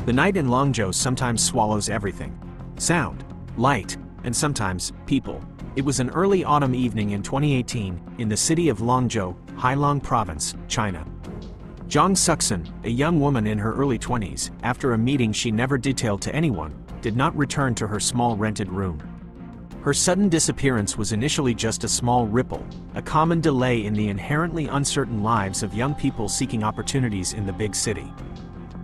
The night in Longzhou sometimes swallows everything. Sound, light, and sometimes, people. It was an early autumn evening in 2018, in the city of Longzhou, Heilong Province, China. Zhang Suxin, a young woman in her early 20s, after a meeting she never detailed to anyone, did not return to her small rented room. Her sudden disappearance was initially just a small ripple, a common delay in the inherently uncertain lives of young people seeking opportunities in the big city.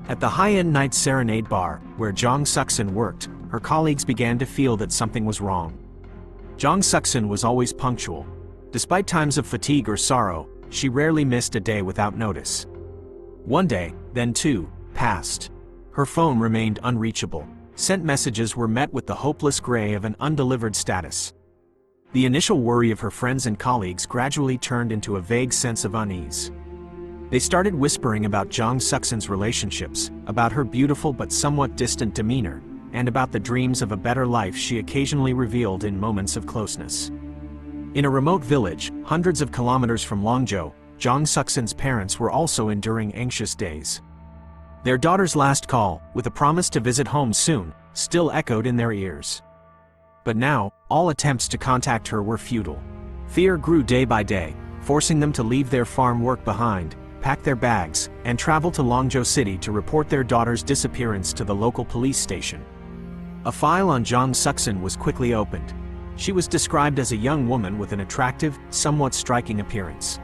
At the high-end night serenade bar, where Zhang Suxin worked, her colleagues began to feel that something was wrong. Zhang Suxin was always punctual. Despite times of fatigue or sorrow, she rarely missed a day without notice. One day, then two, passed. Her phone remained unreachable. Sent messages were met with the hopeless gray of an undelivered status. The initial worry of her friends and colleagues gradually turned into a vague sense of unease. They started whispering about Zhang Suxin's relationships, about her beautiful but somewhat distant demeanor, and about the dreams of a better life she occasionally revealed in moments of closeness. In a remote village, hundreds of kilometers from Longzhou, Zhang Suxin's parents were also enduring anxious days. Their daughter's last call, with a promise to visit home soon, still echoed in their ears. But now, all attempts to contact her were futile. Fear grew day by day, forcing them to leave their farm work behind, pack their bags, and travel to Longzhou City to report their daughter's disappearance to the local police station. A file on Zhang Suxin was quickly opened. She was described as a young woman with an attractive, somewhat striking appearance.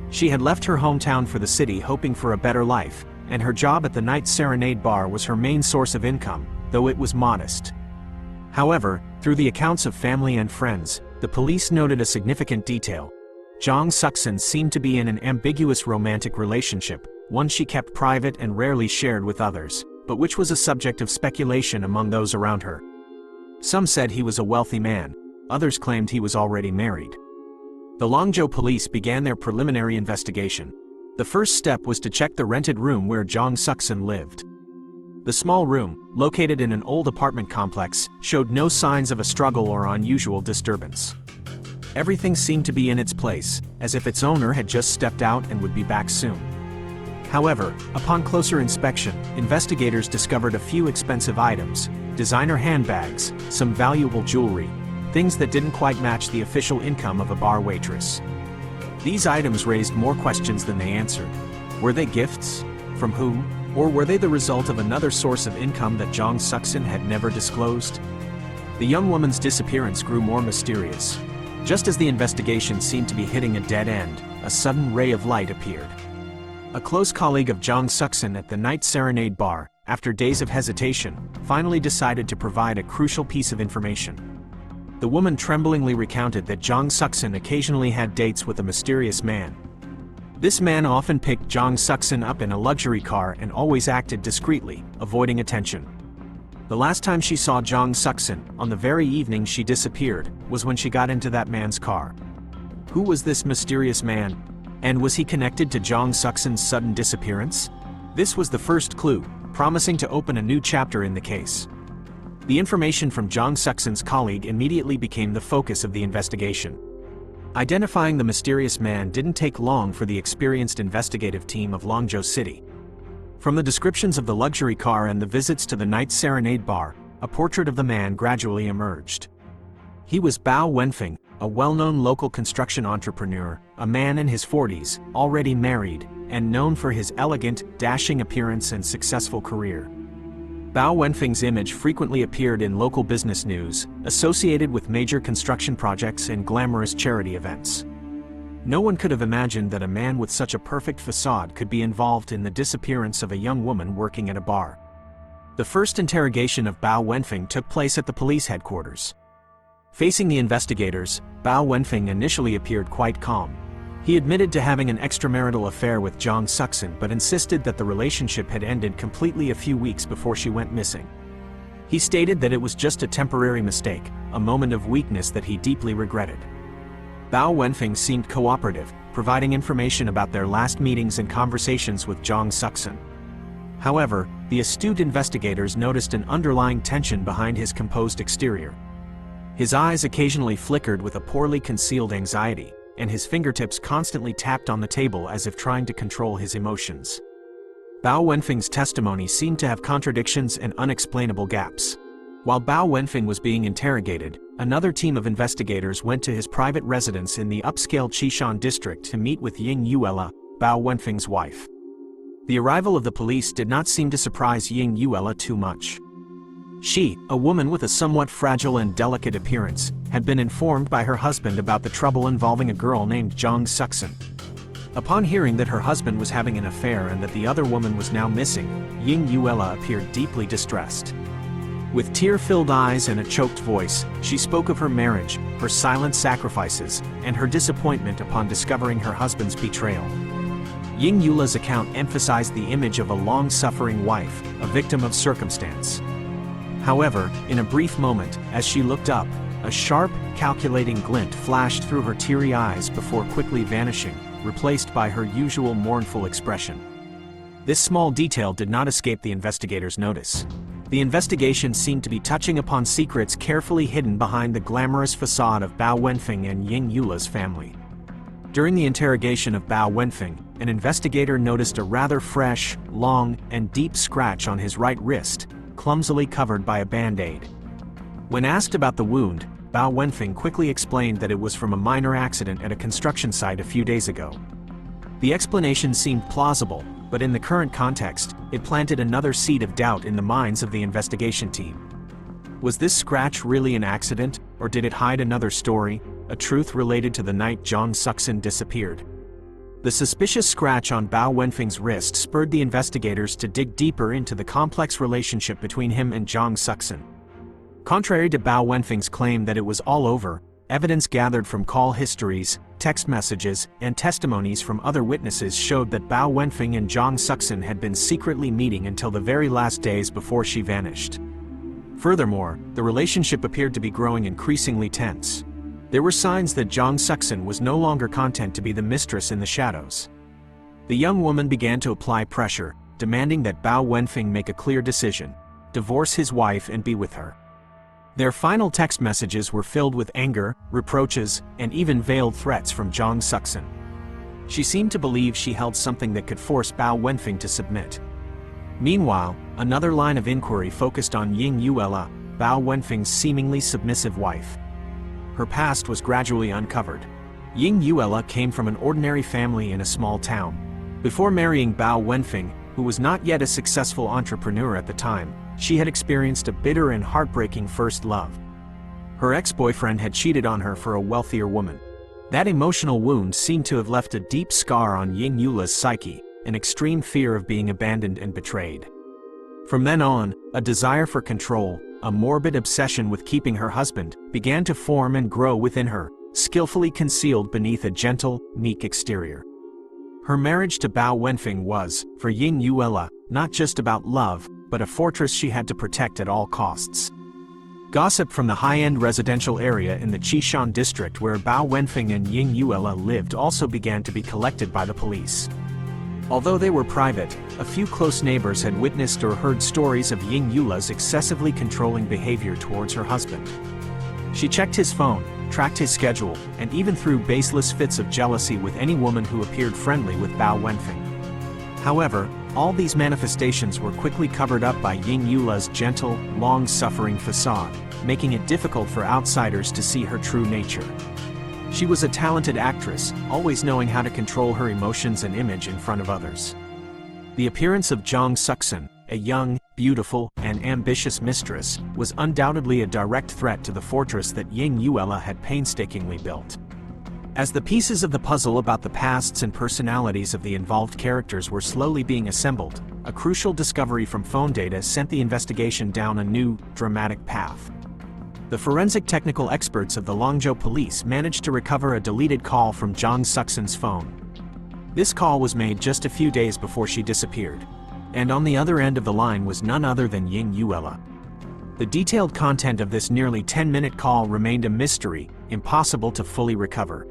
She had left her hometown for the city hoping for a better life, and her job at the night serenade bar was her main source of income, though it was modest. However, through the accounts of family and friends, the police noted a significant detail. Zhang Suxin seemed to be in an ambiguous romantic relationship, one she kept private and rarely shared with others, but which was a subject of speculation among those around her. Some said he was a wealthy man, others claimed he was already married. The Longzhou police began their preliminary investigation. The first step was to check the rented room where Zhang Suxin lived. The small room, located in an old apartment complex, showed no signs of a struggle or unusual disturbance. Everything seemed to be in its place, as if its owner had just stepped out and would be back soon. However, upon closer inspection, investigators discovered a few expensive items, designer handbags, some valuable jewelry, things that didn't quite match the official income of a bar waitress. These items raised more questions than they answered. Were they gifts? From whom? Or were they the result of another source of income that Zhang Suxin had never disclosed? The young woman's disappearance grew more mysterious. Just as the investigation seemed to be hitting a dead end, a sudden ray of light appeared. A close colleague of Zhang Suxin at the night serenade bar, after days of hesitation, finally decided to provide a crucial piece of information. The woman tremblingly recounted that Zhang Suxin occasionally had dates with a mysterious man. This man often picked Zhang Suxin up in a luxury car and always acted discreetly, avoiding attention. The last time she saw Zhang Suxin, on the very evening she disappeared, was when she got into that man's car. Who was this mysterious man? And was he connected to Zhang Suxin's sudden disappearance? This was the first clue, promising to open a new chapter in the case. The information from Zhang Suxin's colleague immediately became the focus of the investigation. Identifying the mysterious man didn't take long for the experienced investigative team of Longzhou City. From the descriptions of the luxury car and the visits to the night serenade bar, a portrait of the man gradually emerged. He was Bao Wenfeng, a well-known local construction entrepreneur, a man in his 40s, already married, and known for his elegant, dashing appearance and successful career. Bao Wenfeng's image frequently appeared in local business news, associated with major construction projects and glamorous charity events. No one could have imagined that a man with such a perfect facade could be involved in the disappearance of a young woman working at a bar. The first interrogation of Bao Wenfeng took place at the police headquarters. Facing the investigators, Bao Wenfeng initially appeared quite calm. He admitted to having an extramarital affair with Zhang Suxin but insisted that the relationship had ended completely a few weeks before she went missing. He stated that it was just a temporary mistake, a moment of weakness that he deeply regretted. Bao Wenfeng seemed cooperative, providing information about their last meetings and conversations with Zhang Suxin. However, the astute investigators noticed an underlying tension behind his composed exterior. His eyes occasionally flickered with a poorly concealed anxiety, and his fingertips constantly tapped on the table as if trying to control his emotions. Bao Wenfeng's testimony seemed to have contradictions and unexplainable gaps. While Bao Wenfeng was being interrogated, another team of investigators went to his private residence in the upscale Qishan district to meet with Ying Yuela, Bao Wenfeng's wife. The arrival of the police did not seem to surprise Ying Yuela too much. She, a woman with a somewhat fragile and delicate appearance, had been informed by her husband about the trouble involving a girl named Zhang Suxin. Upon hearing that her husband was having an affair and that the other woman was now missing, Ying Yuela appeared deeply distressed. With tear-filled eyes and a choked voice, she spoke of her marriage, her silent sacrifices, and her disappointment upon discovering her husband's betrayal. Ying Yuela's account emphasized the image of a long-suffering wife, a victim of circumstance. However, in a brief moment, as she looked up, a sharp, calculating glint flashed through her teary eyes before quickly vanishing, replaced by her usual mournful expression. This small detail did not escape the investigators' notice. The investigation seemed to be touching upon secrets carefully hidden behind the glamorous facade of Bao Wenfeng and Ying Yuela's family. During the interrogation of Bao Wenfeng, an investigator noticed a rather fresh, long, and deep scratch on his right wrist, clumsily covered by a band-aid. When asked about the wound, Bao Wenfeng quickly explained that it was from a minor accident at a construction site a few days ago. The explanation seemed plausible, but in the current context, it planted another seed of doubt in the minds of the investigation team. Was this scratch really an accident, or did it hide another story, a truth related to the night Zhang Suxin disappeared? The suspicious scratch on Bao Wenfeng's wrist spurred the investigators to dig deeper into the complex relationship between him and Zhang Suxin. Contrary to Bao Wenfeng's claim that it was all over, evidence gathered from call histories, text messages, and testimonies from other witnesses showed that Bao Wenfeng and Zhang Suxin had been secretly meeting until the very last days before she vanished. Furthermore, the relationship appeared to be growing increasingly tense. There were signs that Zhang Suxin was no longer content to be the mistress in the shadows. The young woman began to apply pressure, demanding that Bao Wenfeng make a clear decision, divorce his wife and be with her. Their final text messages were filled with anger, reproaches, and even veiled threats from Zhang Suxin. She seemed to believe she held something that could force Bao Wenfeng to submit. Meanwhile, another line of inquiry focused on Ying Yuela, Bao Wenfeng's seemingly submissive wife. Her past was gradually uncovered. Ying Yuela came from an ordinary family in a small town. Before marrying Bao Wenfeng, who was not yet a successful entrepreneur at the time, she had experienced a bitter and heartbreaking first love. Her ex-boyfriend had cheated on her for a wealthier woman. That emotional wound seemed to have left a deep scar on Ying Yuela's psyche, an extreme fear of being abandoned and betrayed. From then on, a desire for control, a morbid obsession with keeping her husband, began to form and grow within her, skillfully concealed beneath a gentle, meek exterior. Her marriage to Bao Wenfeng was, for Ying Yuela, not just about love, but a fortress she had to protect at all costs. Gossip from the high-end residential area in the Qishan district where Bao Wenfeng and Ying Yuela lived also began to be collected by the police. Although they were private, a few close neighbors had witnessed or heard stories of Ying Yuela's excessively controlling behavior towards her husband. She checked his phone, tracked his schedule, and even threw baseless fits of jealousy with any woman who appeared friendly with Bao Wenfeng. However, all these manifestations were quickly covered up by Ying Yuela's gentle, long-suffering facade, making it difficult for outsiders to see her true nature. She was a talented actress, always knowing how to control her emotions and image in front of others. The appearance of Zhang Suxin, a young, beautiful, and ambitious mistress, was undoubtedly a direct threat to the fortress that Ying Yuela had painstakingly built. As the pieces of the puzzle about the pasts and personalities of the involved characters were slowly being assembled, a crucial discovery from phone data sent the investigation down a new, dramatic path. The forensic technical experts of the Longzhou police managed to recover a deleted call from Zhang Suxin's phone. This call was made just a few days before she disappeared, and on the other end of the line was none other than Ying Yuela. The detailed content of this nearly 10-minute call remained a mystery, impossible to fully recover.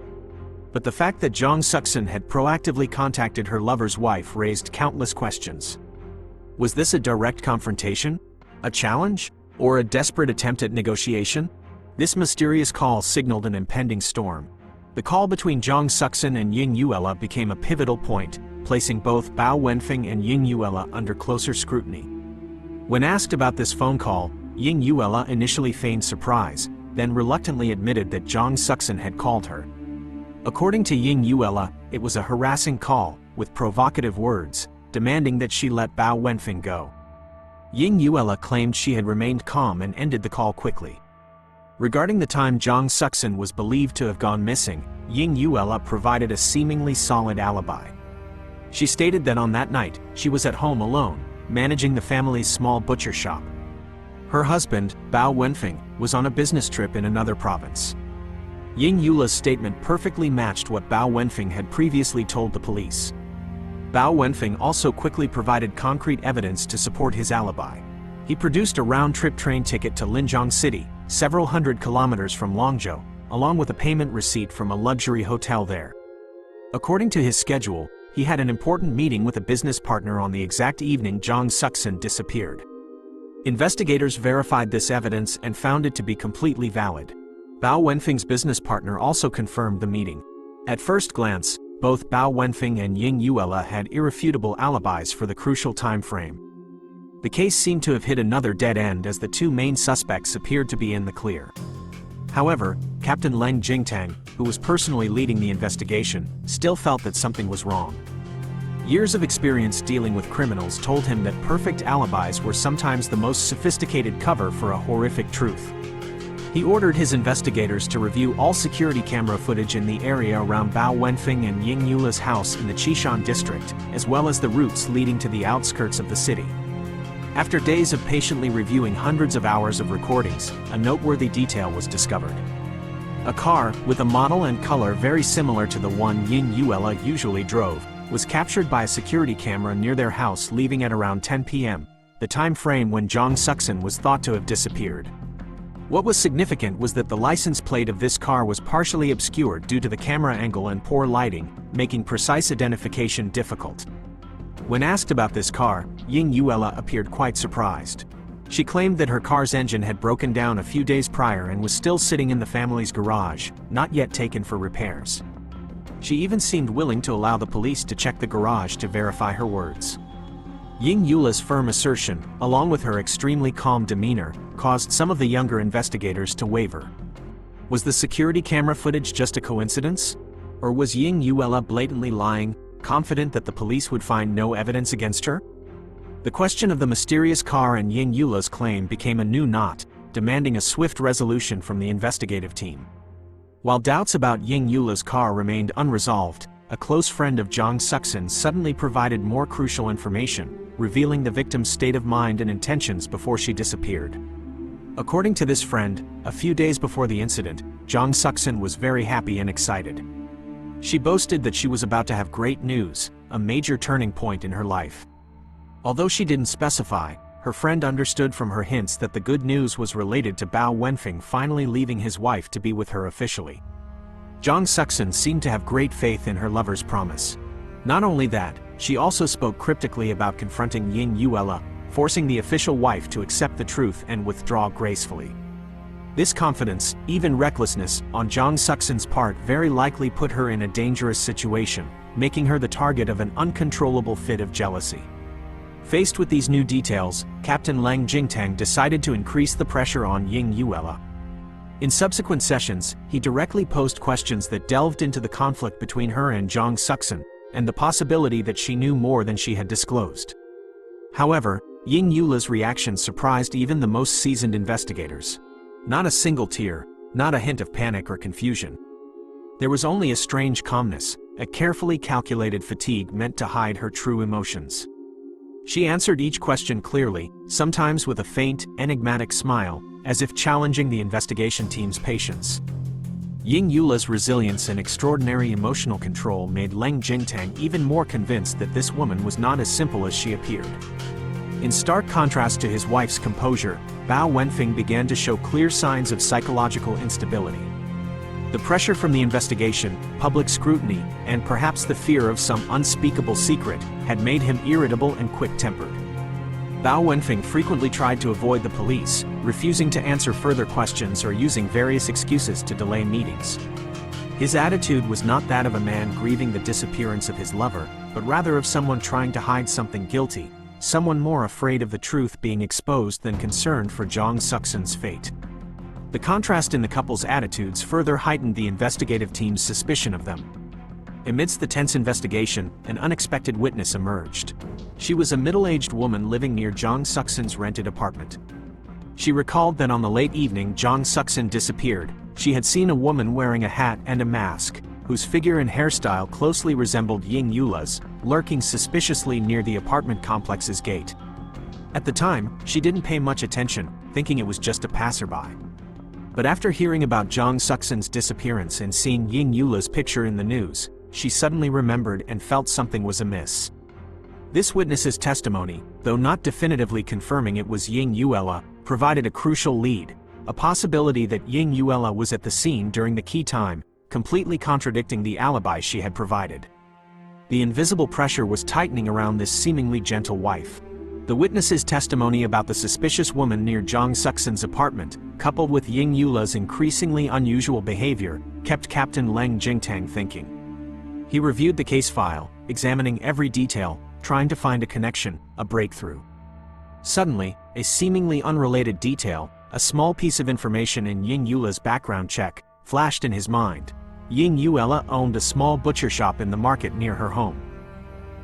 But the fact that Zhang Suxin had proactively contacted her lover's wife raised countless questions. Was this a direct confrontation? A challenge? Or a desperate attempt at negotiation? This mysterious call signaled an impending storm. The call between Zhang Suxin and Ying Yuela became a pivotal point, placing both Bao Wenfeng and Ying Yuela under closer scrutiny. When asked about this phone call, Ying Yuela initially feigned surprise, then reluctantly admitted that Zhang Suxin had called her. According to Ying Yuela, it was a harassing call, with provocative words, demanding that she let Bao Wenfeng go. Ying Yuela claimed she had remained calm and ended the call quickly. Regarding the time Zhang Suxin was believed to have gone missing, Ying Yuela provided a seemingly solid alibi. She stated that on that night, she was at home alone, managing the family's small butcher shop. Her husband, Bao Wenfeng, was on a business trip in another province. Ying Yuela's statement perfectly matched what Bao Wenfeng had previously told the police. Bao Wenfeng also quickly provided concrete evidence to support his alibi. He produced a round-trip train ticket to Linjiang City, several hundred kilometers from Longzhou, along with a payment receipt from a luxury hotel there. According to his schedule, he had an important meeting with a business partner on the exact evening Zhang Suxin disappeared. Investigators verified this evidence and found it to be completely valid. Bao Wenfeng's business partner also confirmed the meeting. At first glance, both Bao Wenfeng and Ying Yuela had irrefutable alibis for the crucial time frame. The case seemed to have hit another dead end as the two main suspects appeared to be in the clear. However, Captain Leng Jingtang, who was personally leading the investigation, still felt that something was wrong. Years of experience dealing with criminals told him that perfect alibis were sometimes the most sophisticated cover for a horrific truth. He ordered his investigators to review all security camera footage in the area around Bao Wenfeng and Ying Yuela's house in the Qishan district, as well as the routes leading to the outskirts of the city. After days of patiently reviewing hundreds of hours of recordings, a noteworthy detail was discovered. A car, with a model and color very similar to the one Ying Yuela usually drove, was captured by a security camera near their house leaving at around 10 p.m., the time frame when Zhang Suxin was thought to have disappeared. What was significant was that the license plate of this car was partially obscured due to the camera angle and poor lighting, making precise identification difficult. When asked about this car, Ying Yuela appeared quite surprised. She claimed that her car's engine had broken down a few days prior and was still sitting in the family's garage, not yet taken for repairs. She even seemed willing to allow the police to check the garage to verify her words. Ying Yuela's firm assertion, along with her extremely calm demeanor, caused some of the younger investigators to waver. Was the security camera footage just a coincidence? Or was Ying Yuela blatantly lying, confident that the police would find no evidence against her? The question of the mysterious car and Ying Yuela's claim became a new knot, demanding a swift resolution from the investigative team. While doubts about Ying Yuela's car remained unresolved, a close friend of Zhang Suxin suddenly provided more crucial information, revealing the victim's state of mind and intentions before she disappeared. According to this friend, a few days before the incident, Zhang Suxin was very happy and excited. She boasted that she was about to have great news, a major turning point in her life. Although she didn't specify, her friend understood from her hints that the good news was related to Bao Wenfeng finally leaving his wife to be with her officially. Zhang Suxin seemed to have great faith in her lover's promise. Not only that, she also spoke cryptically about confronting Ying Yuela, forcing the official wife to accept the truth and withdraw gracefully. This confidence, even recklessness, on Zhang Suxin's part very likely put her in a dangerous situation, making her the target of an uncontrollable fit of jealousy. Faced with these new details, Captain Leng Jingtang decided to increase the pressure on Ying Yuela. In subsequent sessions, he directly posed questions that delved into the conflict between her and Zhang Suxin, and the possibility that she knew more than she had disclosed. However, Ying Yuela's reaction surprised even the most seasoned investigators. Not a single tear, not a hint of panic or confusion. There was only a strange calmness, a carefully calculated fatigue meant to hide her true emotions. She answered each question clearly, sometimes with a faint, enigmatic smile, as if challenging the investigation team's patience. Ying Yuela's resilience and extraordinary emotional control made Leng Jingtang even more convinced that this woman was not as simple as she appeared. In stark contrast to his wife's composure, Bao Wenfeng began to show clear signs of psychological instability. The pressure from the investigation, public scrutiny, and perhaps the fear of some unspeakable secret had made him irritable and quick-tempered. Bao Wenfeng frequently tried to avoid the police, refusing to answer further questions or using various excuses to delay meetings. His attitude was not that of a man grieving the disappearance of his lover, but rather of someone trying to hide something guilty, someone more afraid of the truth being exposed than concerned for Jong Suk-sin's fate. The contrast in the couple's attitudes further heightened the investigative team's suspicion of them. Amidst the tense investigation, an unexpected witness emerged. She was a middle-aged woman living near Jong Suk-sin's rented apartment. She recalled that on the late evening Jong Suk-sin disappeared, she had seen a woman wearing a hat and a mask, whose figure and hairstyle closely resembled Ying Yula's, lurking suspiciously near the apartment complex's gate. At the time, she didn't pay much attention, thinking it was just a passerby. But after hearing about Jong Suk-sin's disappearance and seeing Ying Yula's picture in the news, she suddenly remembered and felt something was amiss. This witness's testimony, though not definitively confirming it was Ying Yula, provided a crucial lead, a possibility that Ying Yula was at the scene during the key time, completely contradicting the alibi she had provided. The invisible pressure was tightening around this seemingly gentle wife. The witness's testimony about the suspicious woman near Jong Suk-sin's apartment, coupled with Ying Yula's increasingly unusual behavior, kept Captain Leng Jingtang thinking. He reviewed the case file, examining every detail, trying to find a connection, a breakthrough. Suddenly, a seemingly unrelated detail, a small piece of information in Ying Yula's background check, flashed in his mind. Ying Yula owned a small butcher shop in the market near her home.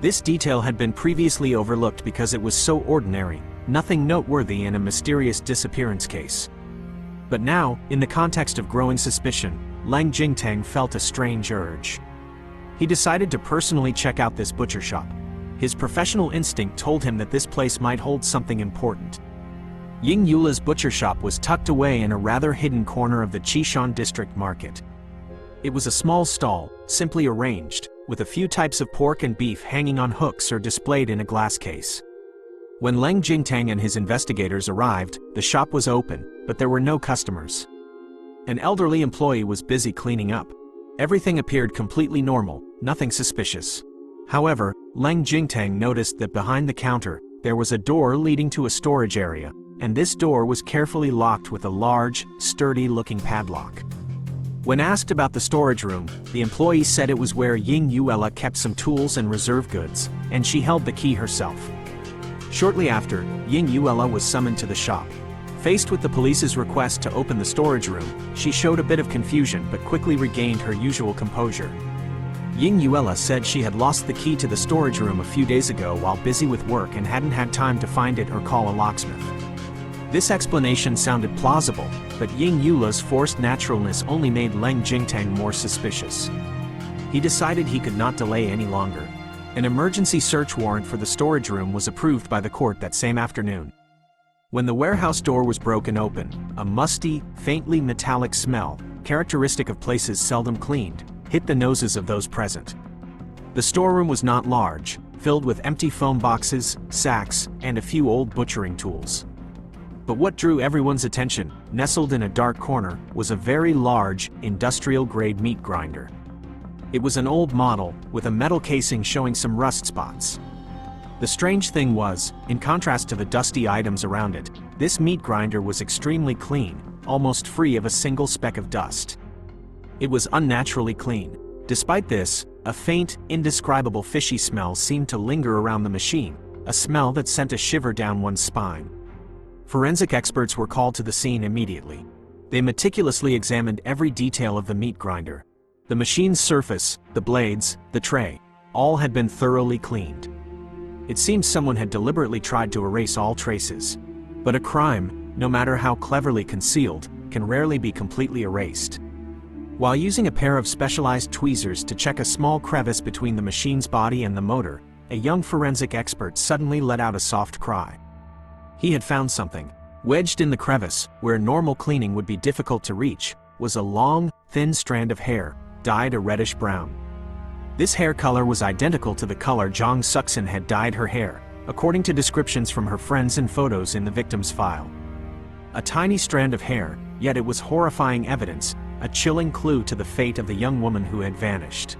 This detail had been previously overlooked because it was so ordinary, nothing noteworthy in a mysterious disappearance case. But now, in the context of growing suspicion, Leng Jingtang felt a strange urge. He decided to personally check out this butcher shop. His professional instinct told him that this place might hold something important. Ying Yula's butcher shop was tucked away in a rather hidden corner of the Qishan district market. It was a small stall, simply arranged, with a few types of pork and beef hanging on hooks or displayed in a glass case. When Leng Jingtang and his investigators arrived, the shop was open, but there were no customers. An elderly employee was busy cleaning up. Everything appeared completely normal, nothing suspicious. However, Leng Jingtang noticed that behind the counter, there was a door leading to a storage area, and this door was carefully locked with a large, sturdy-looking padlock. When asked about the storage room, the employee said it was where Ying Yula kept some tools and reserve goods, and she held the key herself. Shortly after, Ying Yula was summoned to the shop. Faced with the police's request to open the storage room, she showed a bit of confusion but quickly regained her usual composure. Ying Yula said she had lost the key to the storage room a few days ago while busy with work and hadn't had time to find it or call a locksmith. This explanation sounded plausible, but Ying Yula's forced naturalness only made Leng Jingtang more suspicious. He decided he could not delay any longer. An emergency search warrant for the storage room was approved by the court that same afternoon. When the warehouse door was broken open, a musty, faintly metallic smell, characteristic of places seldom cleaned, hit the noses of those present. The storeroom was not large, filled with empty foam boxes, sacks, and a few old butchering tools. But what drew everyone's attention, nestled in a dark corner, was a very large, industrial-grade meat grinder. It was an old model, with a metal casing showing some rust spots. The strange thing was, in contrast to the dusty items around it, this meat grinder was extremely clean, almost free of a single speck of dust. It was unnaturally clean. Despite this, a faint, indescribable fishy smell seemed to linger around the machine, a smell that sent a shiver down one's spine. Forensic experts were called to the scene immediately. They meticulously examined every detail of the meat grinder. The machine's surface, the blades, the tray, all had been thoroughly cleaned. It seemed someone had deliberately tried to erase all traces. But a crime, no matter how cleverly concealed, can rarely be completely erased. While using a pair of specialized tweezers to check a small crevice between the machine's body and the motor, a young forensic expert suddenly let out a soft cry. He had found something. Wedged in the crevice, where normal cleaning would be difficult to reach, was a long, thin strand of hair, dyed a reddish brown. This hair color was identical to the color Jong Suk-sin had dyed her hair, according to descriptions from her friends and photos in the victim's file. A tiny strand of hair, yet it was horrifying evidence, a chilling clue to the fate of the young woman who had vanished.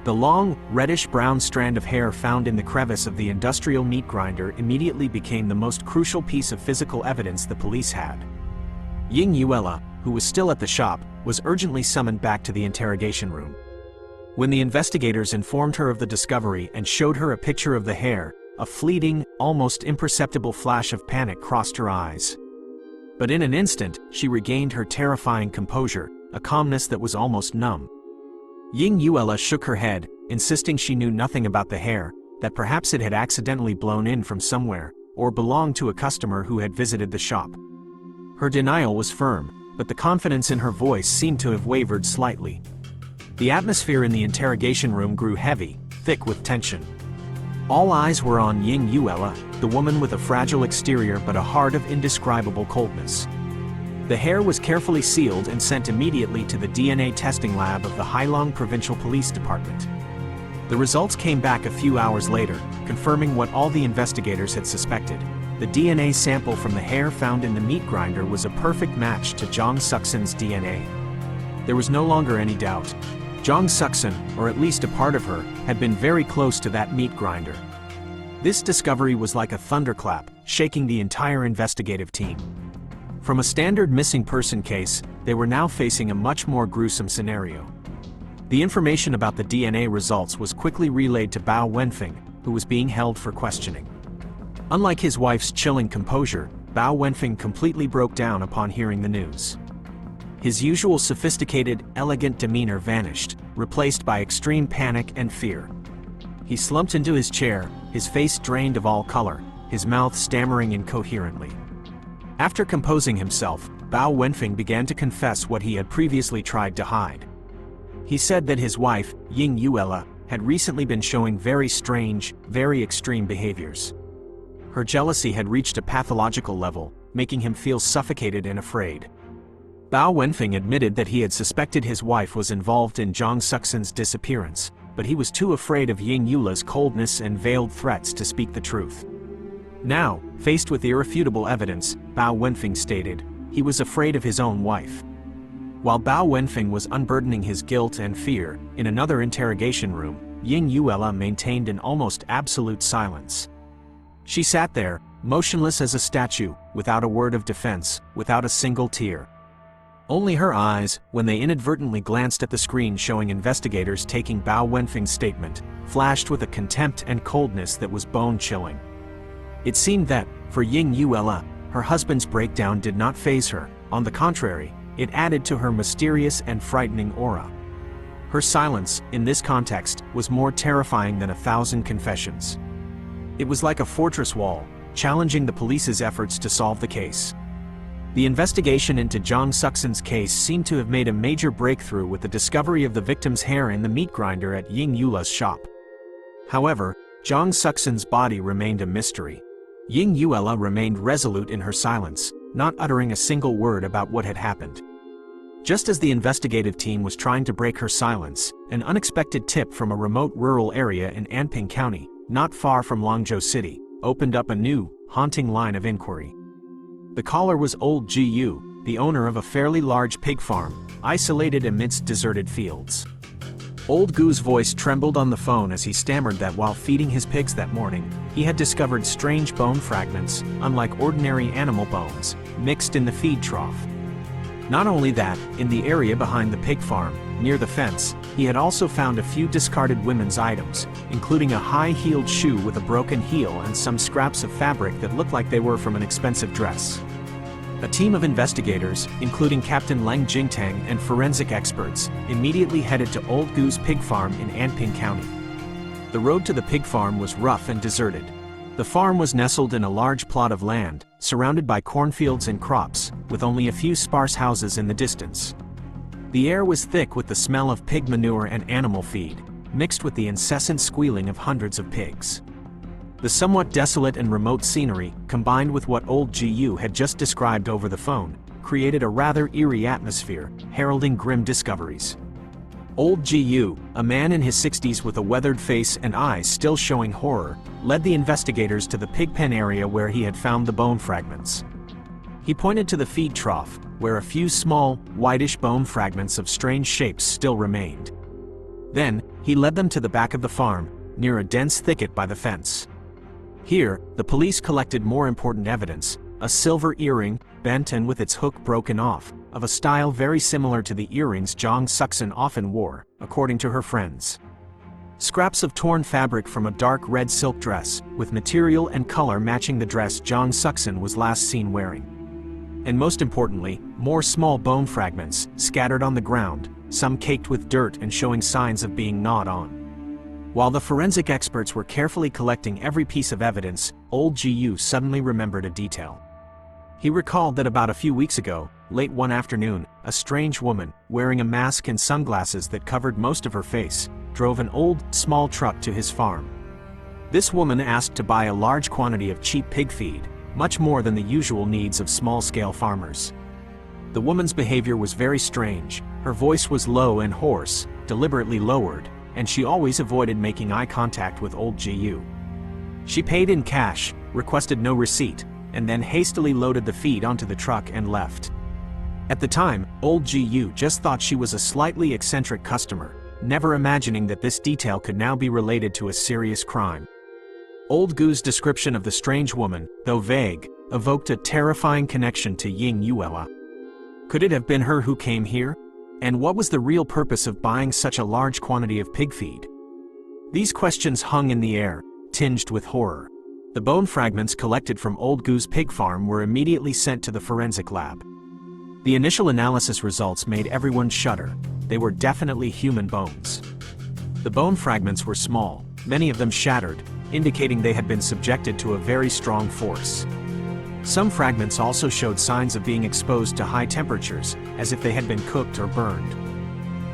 The long, reddish-brown strand of hair found in the crevice of the industrial meat grinder immediately became the most crucial piece of physical evidence the police had. Ying Yula, who was still at the shop, was urgently summoned back to the interrogation room. When the investigators informed her of the discovery and showed her a picture of the hair, a fleeting, almost imperceptible flash of panic crossed her eyes. But in an instant, she regained her terrifying composure, a calmness that was almost numb. Ying Yuela shook her head, insisting she knew nothing about the hair, that perhaps it had accidentally blown in from somewhere, or belonged to a customer who had visited the shop. Her denial was firm, but the confidence in her voice seemed to have wavered slightly. The atmosphere in the interrogation room grew heavy, thick with tension. All eyes were on Ying Yuela, the woman with a fragile exterior but a heart of indescribable coldness. The hair was carefully sealed and sent immediately to the DNA testing lab of the Hailong Provincial Police Department. The results came back a few hours later, confirming what all the investigators had suspected. The DNA sample from the hair found in the meat grinder was a perfect match to Zhang Suxin's DNA. There was no longer any doubt. Zhang Suxin, or at least a part of her, had been very close to that meat grinder. This discovery was like a thunderclap, shaking the entire investigative team. From a standard missing person case, they were now facing a much more gruesome scenario. The information about the DNA results was quickly relayed to Bao Wenfeng, who was being held for questioning. Unlike his wife's chilling composure, Bao Wenfeng completely broke down upon hearing the news. His usual sophisticated, elegant demeanor vanished, replaced by extreme panic and fear. He slumped into his chair, his face drained of all color, his mouth stammering incoherently. After composing himself, Bao Wenfeng began to confess what he had previously tried to hide. He said that his wife, Ying Yuela, had recently been showing very strange, very extreme behaviors. Her jealousy had reached a pathological level, making him feel suffocated and afraid. Bao Wenfeng admitted that he had suspected his wife was involved in Zhang Suxin's disappearance, but he was too afraid of Ying Yuela's coldness and veiled threats to speak the truth. Now, faced with irrefutable evidence, Bao Wenfeng stated, he was afraid of his own wife. While Bao Wenfeng was unburdening his guilt and fear, in another interrogation room, Ying Yuela maintained an almost absolute silence. She sat there, motionless as a statue, without a word of defense, without a single tear. Only her eyes, when they inadvertently glanced at the screen showing investigators taking Bao Wenfeng's statement, flashed with a contempt and coldness that was bone-chilling. It seemed that, for Ying Yuela, her husband's breakdown did not faze her. On the contrary, it added to her mysterious and frightening aura. Her silence, in this context, was more terrifying than 1,000 confessions. It was like a fortress wall, challenging the police's efforts to solve the case. The investigation into Zhang Suxin's case seemed to have made a major breakthrough with the discovery of the victim's hair in the meat grinder at Ying Yuela's shop. However, Zhang Suxin's body remained a mystery. Ying Yuela remained resolute in her silence, not uttering a single word about what had happened. Just as the investigative team was trying to break her silence, an unexpected tip from a remote rural area in Anping County, not far from Longzhou City, opened up a new, haunting line of inquiry. The caller was Old Gu, the owner of a fairly large pig farm, isolated amidst deserted fields. Old Gu's voice trembled on the phone as he stammered that while feeding his pigs that morning, he had discovered strange bone fragments, unlike ordinary animal bones, mixed in the feed trough. Not only that, in the area behind the pig farm, near the fence, he had also found a few discarded women's items, including a high-heeled shoe with a broken heel and some scraps of fabric that looked like they were from an expensive dress. A team of investigators, including Captain Leng Jingtang and forensic experts, immediately headed to Old Gu's pig farm in Anping County. The road to the pig farm was rough and deserted. The farm was nestled in a large plot of land, surrounded by cornfields and crops, with only a few sparse houses in the distance. The air was thick with the smell of pig manure and animal feed, mixed with the incessant squealing of hundreds of pigs. The somewhat desolate and remote scenery, combined with what Old Gu had just described over the phone, created a rather eerie atmosphere, heralding grim discoveries. Old Gu, a man in his 60s with a weathered face and eyes still showing horror, led the investigators to the pig pen area where he had found the bone fragments. He pointed to the feed trough, where a few small, whitish bone fragments of strange shapes still remained. Then, he led them to the back of the farm, near a dense thicket by the fence. Here, the police collected more important evidence, a silver earring, bent and with its hook broken off, of a style very similar to the earrings Jong Suk-sin often wore, according to her friends. Scraps of torn fabric from a dark red silk dress, with material and color matching the dress Jong Suk-sin was last seen wearing. And most importantly, more small bone fragments, scattered on the ground, some caked with dirt and showing signs of being gnawed on. While the forensic experts were carefully collecting every piece of evidence, old Ji-yu suddenly remembered a detail. He recalled that about a few weeks ago, late one afternoon, a strange woman, wearing a mask and sunglasses that covered most of her face, drove an old, small truck to his farm. This woman asked to buy a large quantity of cheap pig feed, much more than the usual needs of small-scale farmers. The woman's behavior was very strange. Her voice was low and hoarse, deliberately lowered, and she always avoided making eye contact with old Ji-yu. She paid in cash, requested no receipt, and then hastily loaded the feed onto the truck and left. At the time, old Ji-yu just thought she was a slightly eccentric customer, never imagining that this detail could now be related to a serious crime. Old Gu's description of the strange woman, though vague, evoked a terrifying connection to Ying Yuela. Could it have been her who came here? And what was the real purpose of buying such a large quantity of pig feed? These questions hung in the air, tinged with horror. The bone fragments collected from Old Gu's pig farm were immediately sent to the forensic lab. The initial analysis results made everyone shudder. They were definitely human bones. The bone fragments were small, many of them shattered, indicating they had been subjected to a very strong force. Some fragments also showed signs of being exposed to high temperatures, as if they had been cooked or burned.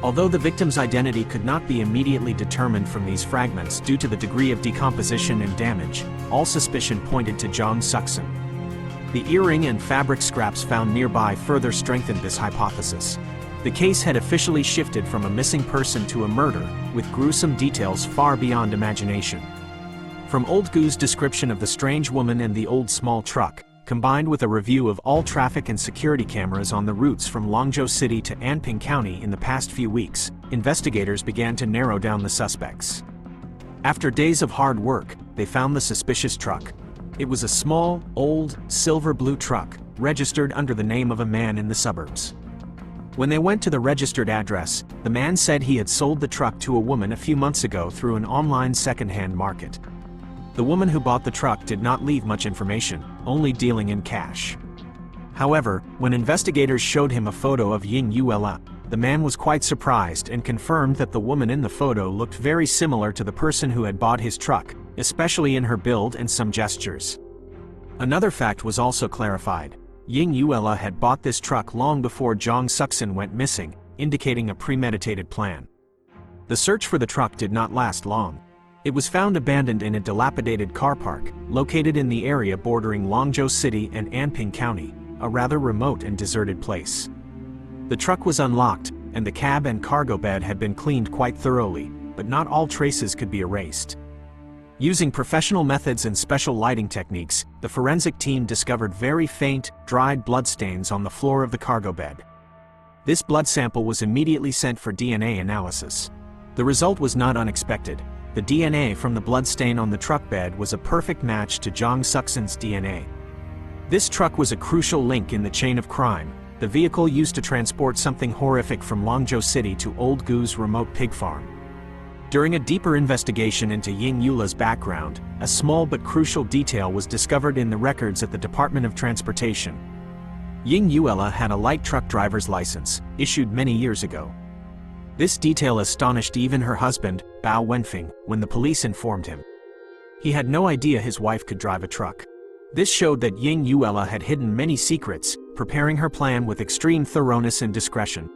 Although the victim's identity could not be immediately determined from these fragments due to the degree of decomposition and damage, all suspicion pointed to Jong Suk-sin. The earring and fabric scraps found nearby further strengthened this hypothesis. The case had officially shifted from a missing person to a murder, with gruesome details far beyond imagination. From Old Gu's description of the strange woman and the old small truck, combined with a review of all traffic and security cameras on the routes from Longzhou City to Anping County in the past few weeks, investigators began to narrow down the suspects. After days of hard work, they found the suspicious truck. It was a small, old, silver-blue truck, registered under the name of a man in the suburbs. When they went to the registered address, the man said he had sold the truck to a woman a few months ago through an online second-hand market. The woman who bought the truck did not leave much information, only dealing in cash. However, when investigators showed him a photo of Ying Yuela, the man was quite surprised and confirmed that the woman in the photo looked very similar to the person who had bought his truck, especially in her build and some gestures. Another fact was also clarified. Ying Yuela had bought this truck long before Jong Suk-sin went missing, indicating a premeditated plan. The search for the truck did not last long. It was found abandoned in a dilapidated car park, located in the area bordering Longzhou City and Anping County, a rather remote and deserted place. The truck was unlocked, and the cab and cargo bed had been cleaned quite thoroughly, but not all traces could be erased. Using professional methods and special lighting techniques, the forensic team discovered very faint, dried bloodstains on the floor of the cargo bed. This blood sample was immediately sent for DNA analysis. The result was not unexpected. The DNA from the bloodstain on the truck bed was a perfect match to Jong Suk-sin's DNA. This truck was a crucial link in the chain of crime, the vehicle used to transport something horrific from Longzhou City to Old Gu's remote pig farm. During a deeper investigation into Ying Yuela's background, a small but crucial detail was discovered in the records at the Department of Transportation. Ying Yuela had a light truck driver's license, issued many years ago. This detail astonished even her husband, Bao Wenfeng, when the police informed him. He had no idea his wife could drive a truck. This showed that Ying Yuela had hidden many secrets, preparing her plan with extreme thoroughness and discretion.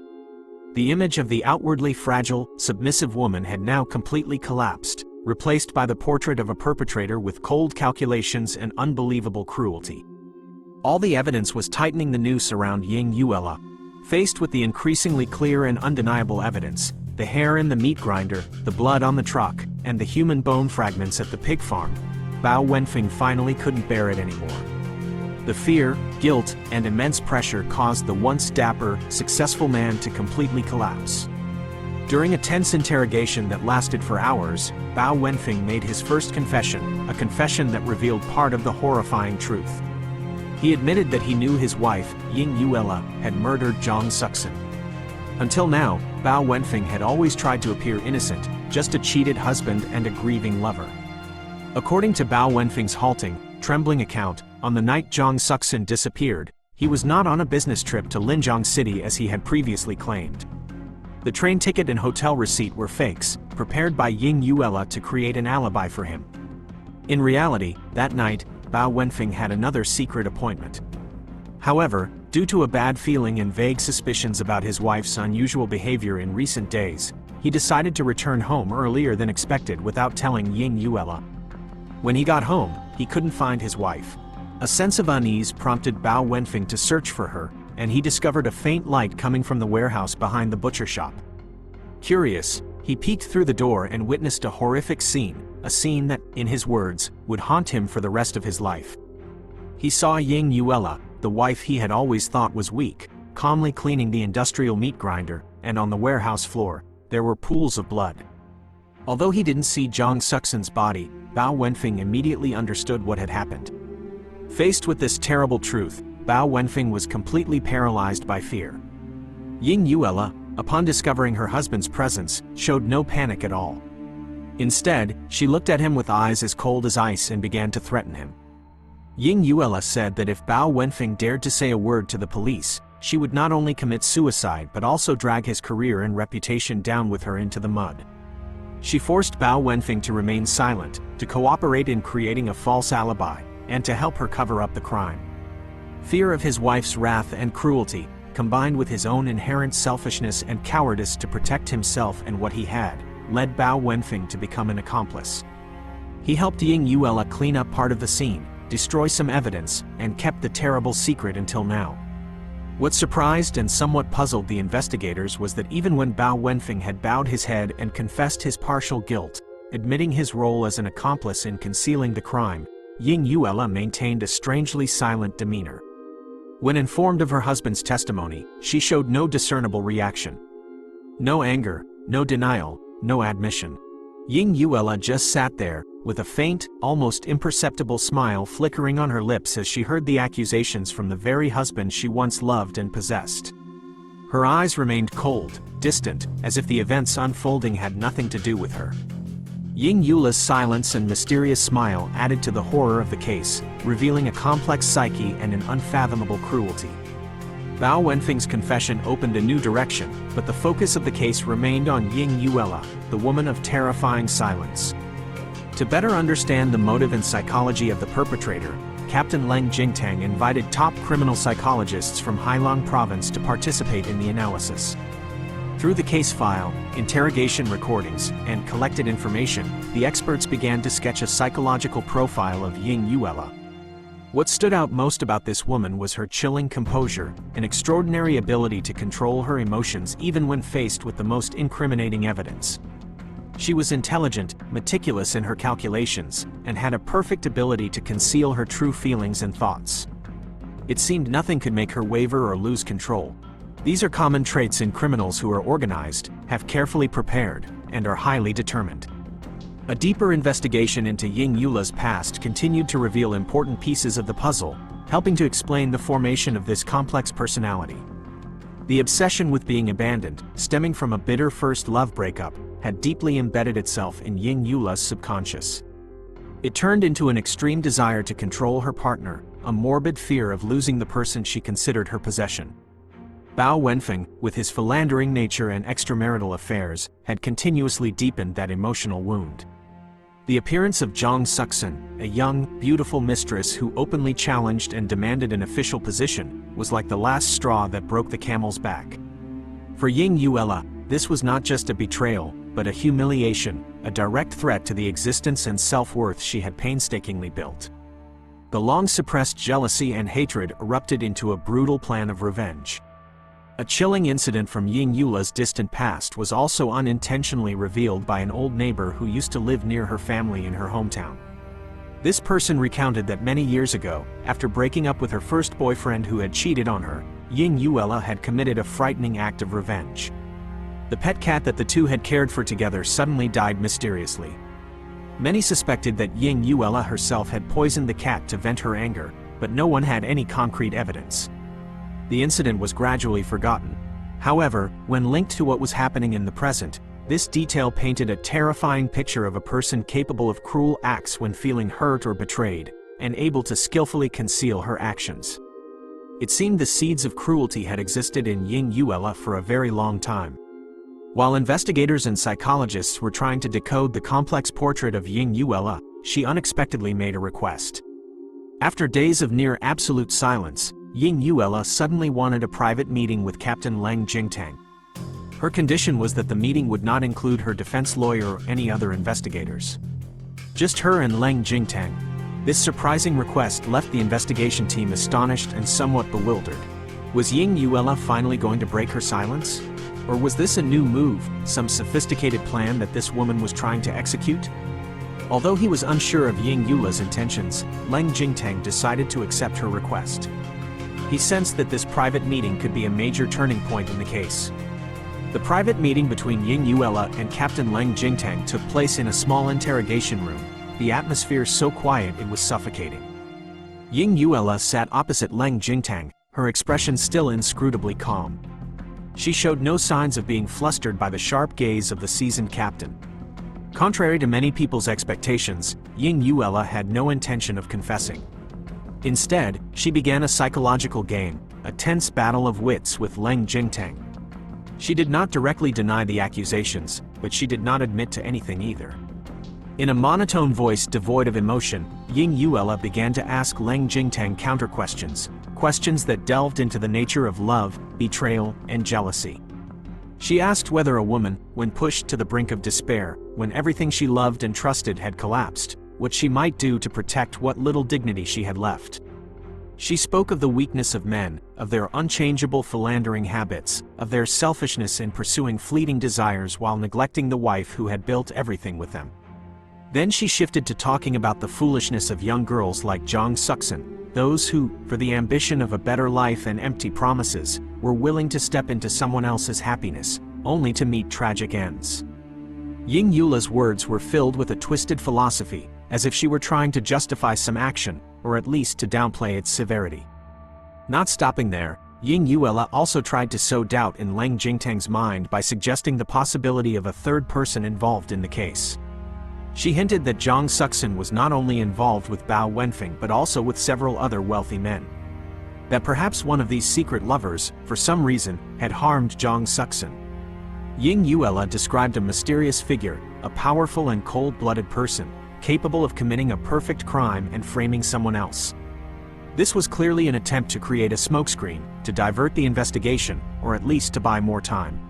The image of the outwardly fragile, submissive woman had now completely collapsed, replaced by the portrait of a perpetrator with cold calculations and unbelievable cruelty. All the evidence was tightening the noose around Ying Yuela. Faced with the increasingly clear and undeniable evidence, the hair in the meat grinder, the blood on the truck, and the human bone fragments at the pig farm, Bao Wenfeng finally couldn't bear it anymore. The fear, guilt, and immense pressure caused the once dapper, successful man to completely collapse. During a tense interrogation that lasted for hours, Bao Wenfeng made his first confession, a confession that revealed part of the horrifying truth. He admitted that he knew his wife, Ying Yuela, had murdered Zhang Suxin. Until now, Bao Wenfeng had always tried to appear innocent, just a cheated husband and a grieving lover. According to Bao Wenfeng's halting, trembling account, on the night Zhang Suxin disappeared, he was not on a business trip to Linjiang City as he had previously claimed. The train ticket and hotel receipt were fakes, prepared by Ying Yuela to create an alibi for him. In reality, that night, Bao Wenfeng had another secret appointment. However, due to a bad feeling and vague suspicions about his wife's unusual behavior in recent days, he decided to return home earlier than expected without telling Ying Yuela. When he got home, he couldn't find his wife. A sense of unease prompted Bao Wenfeng to search for her, and he discovered a faint light coming from the warehouse behind the butcher shop. Curious, he peeked through the door and witnessed a horrific scene, a scene that, in his words, would haunt him for the rest of his life. He saw Ying Yuela, the wife he had always thought was weak, calmly cleaning the industrial meat grinder, and on the warehouse floor, there were pools of blood. Although he didn't see Zhang Suxin's body, Bao Wenfeng immediately understood what had happened. Faced with this terrible truth, Bao Wenfeng was completely paralyzed by fear. Ying Yuela, upon discovering her husband's presence, showed no panic at all. Instead, she looked at him with eyes as cold as ice and began to threaten him. Ying Yuela said that if Bao Wenfeng dared to say a word to the police, she would not only commit suicide but also drag his career and reputation down with her into the mud. She forced Bao Wenfeng to remain silent, to cooperate in creating a false alibi, and to help her cover up the crime. Fear of his wife's wrath and cruelty, combined with his own inherent selfishness and cowardice to protect himself and what he had, led Bao Wenfeng to become an accomplice. He helped Ying Yuela clean up part of the scene, destroy some evidence, and kept the terrible secret until now. What surprised and somewhat puzzled the investigators was that even when Bao Wenfeng had bowed his head and confessed his partial guilt, admitting his role as an accomplice in concealing the crime, Ying Yuela maintained a strangely silent demeanor. When informed of her husband's testimony, she showed no discernible reaction. No anger, no denial, no admission. Ying Yuela just sat there, with a faint, almost imperceptible smile flickering on her lips as she heard the accusations from the very husband she once loved and possessed. Her eyes remained cold, distant, as if the events unfolding had nothing to do with her. Ying Yuela's silence and mysterious smile added to the horror of the case, revealing a complex psyche and an unfathomable cruelty. Bao Wenfeng's confession opened a new direction, but the focus of the case remained on Ying Yuela, the woman of terrifying silence. To better understand the motive and psychology of the perpetrator, Captain Leng Jingtang invited top criminal psychologists from Heilong Province to participate in the analysis. Through the case file, interrogation recordings, and collected information, the experts began to sketch a psychological profile of Ying Yuela. What stood out most about this woman was her chilling composure, an extraordinary ability to control her emotions even when faced with the most incriminating evidence. She was intelligent, meticulous in her calculations, and had a perfect ability to conceal her true feelings and thoughts. It seemed nothing could make her waver or lose control. These are common traits in criminals who are organized, have carefully prepared, and are highly determined. A deeper investigation into Ying Yuela's past continued to reveal important pieces of the puzzle, helping to explain the formation of this complex personality. The obsession with being abandoned, stemming from a bitter first love breakup, had deeply embedded itself in Ying Yuela's subconscious. It turned into an extreme desire to control her partner, a morbid fear of losing the person she considered her possession. Bao Wenfeng, with his philandering nature and extramarital affairs, had continuously deepened that emotional wound. The appearance of Zhang Suxin, a young, beautiful mistress who openly challenged and demanded an official position, was like the last straw that broke the camel's back. For Ying Yuela, this was not just a betrayal, but a humiliation, a direct threat to the existence and self-worth she had painstakingly built. The long-suppressed jealousy and hatred erupted into a brutal plan of revenge. A chilling incident from Ying Yuela's distant past was also unintentionally revealed by an old neighbor who used to live near her family in her hometown. This person recounted that many years ago, after breaking up with her first boyfriend who had cheated on her, Ying Yuela had committed a frightening act of revenge. The pet cat that the two had cared for together suddenly died mysteriously. Many suspected that Ying Yuela herself had poisoned the cat to vent her anger, but no one had any concrete evidence. The incident was gradually forgotten. However, when linked to what was happening in the present, this detail painted a terrifying picture of a person capable of cruel acts when feeling hurt or betrayed, and able to skillfully conceal her actions. It seemed the seeds of cruelty had existed in Ying Yuela for a very long time. While investigators and psychologists were trying to decode the complex portrait of Ying Yuela, she unexpectedly made a request. After days of near absolute silence, Ying Yuela suddenly wanted a private meeting with Captain Leng Jingtang. Her condition was that the meeting would not include her defense lawyer or any other investigators. Just her and Leng Jingtang. This surprising request left the investigation team astonished and somewhat bewildered. Was Ying Yuela finally going to break her silence? Or was this a new move, some sophisticated plan that this woman was trying to execute? Although he was unsure of Ying Yuela's intentions, Leng Jingtang decided to accept her request. He sensed that this private meeting could be a major turning point in the case. The private meeting between Ying Yuela and Captain Leng Jingtang took place in a small interrogation room, the atmosphere so quiet it was suffocating. Ying Yuela sat opposite Leng Jingtang, her expression still inscrutably calm. She showed no signs of being flustered by the sharp gaze of the seasoned captain. Contrary to many people's expectations, Ying Yuela had no intention of confessing. Instead, she began a psychological game, a tense battle of wits with Leng Jingtang. She did not directly deny the accusations, but she did not admit to anything either. In a monotone voice devoid of emotion, Ying Yuela began to ask Leng Jingtang counter-questions, questions that delved into the nature of love, betrayal, and jealousy. She asked whether a woman, when pushed to the brink of despair, when everything she loved and trusted had collapsed, what she might do to protect what little dignity she had left. She spoke of the weakness of men, of their unchangeable philandering habits, of their selfishness in pursuing fleeting desires while neglecting the wife who had built everything with them. Then she shifted to talking about the foolishness of young girls like Zhang Suxin, those who, for the ambition of a better life and empty promises, were willing to step into someone else's happiness, only to meet tragic ends. Ying Yuela's words were filled with a twisted philosophy, as if she were trying to justify some action, or at least to downplay its severity. Not stopping there, Ying Yuela also tried to sow doubt in Leng Jingtang's mind by suggesting the possibility of a third person involved in the case. She hinted that Zhang Suxin was not only involved with Bao Wenfeng but also with several other wealthy men. That perhaps one of these secret lovers, for some reason, had harmed Zhang Suxin. Ying Yuela described a mysterious figure, a powerful and cold-blooded person, capable of committing a perfect crime and framing someone else. This was clearly an attempt to create a smokescreen, to divert the investigation, or at least to buy more time.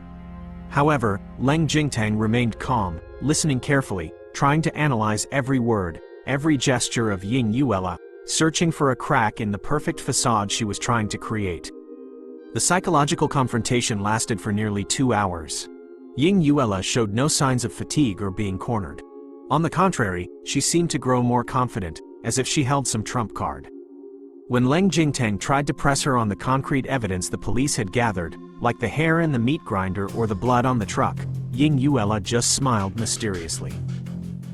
However, Leng Jingtang remained calm, listening carefully, trying to analyze every word, every gesture of Ying Yuela, searching for a crack in the perfect facade she was trying to create. The psychological confrontation lasted for nearly 2 hours. Ying Yuela showed no signs of fatigue or being cornered. On the contrary, she seemed to grow more confident, as if she held some trump card. When Leng Jingtang tried to press her on the concrete evidence the police had gathered, like the hair in the meat grinder or the blood on the truck, Ying Yuela just smiled mysteriously.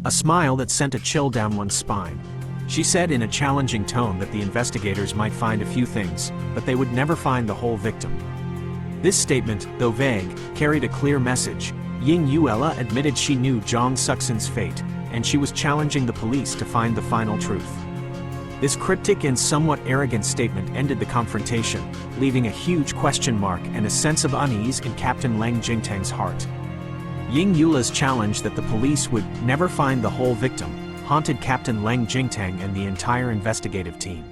A smile that sent a chill down one's spine. She said in a challenging tone that the investigators might find a few things, but they would never find the whole victim. This statement, though vague, carried a clear message. Ying Yuela admitted she knew Zhang Suxin's fate, and she was challenging the police to find the final truth. This cryptic and somewhat arrogant statement ended the confrontation, leaving a huge question mark and a sense of unease in Captain Leng Jingtang's heart. Ying Yuela's challenge that the police would never find the whole victim haunted Captain Leng Jingtang and the entire investigative team.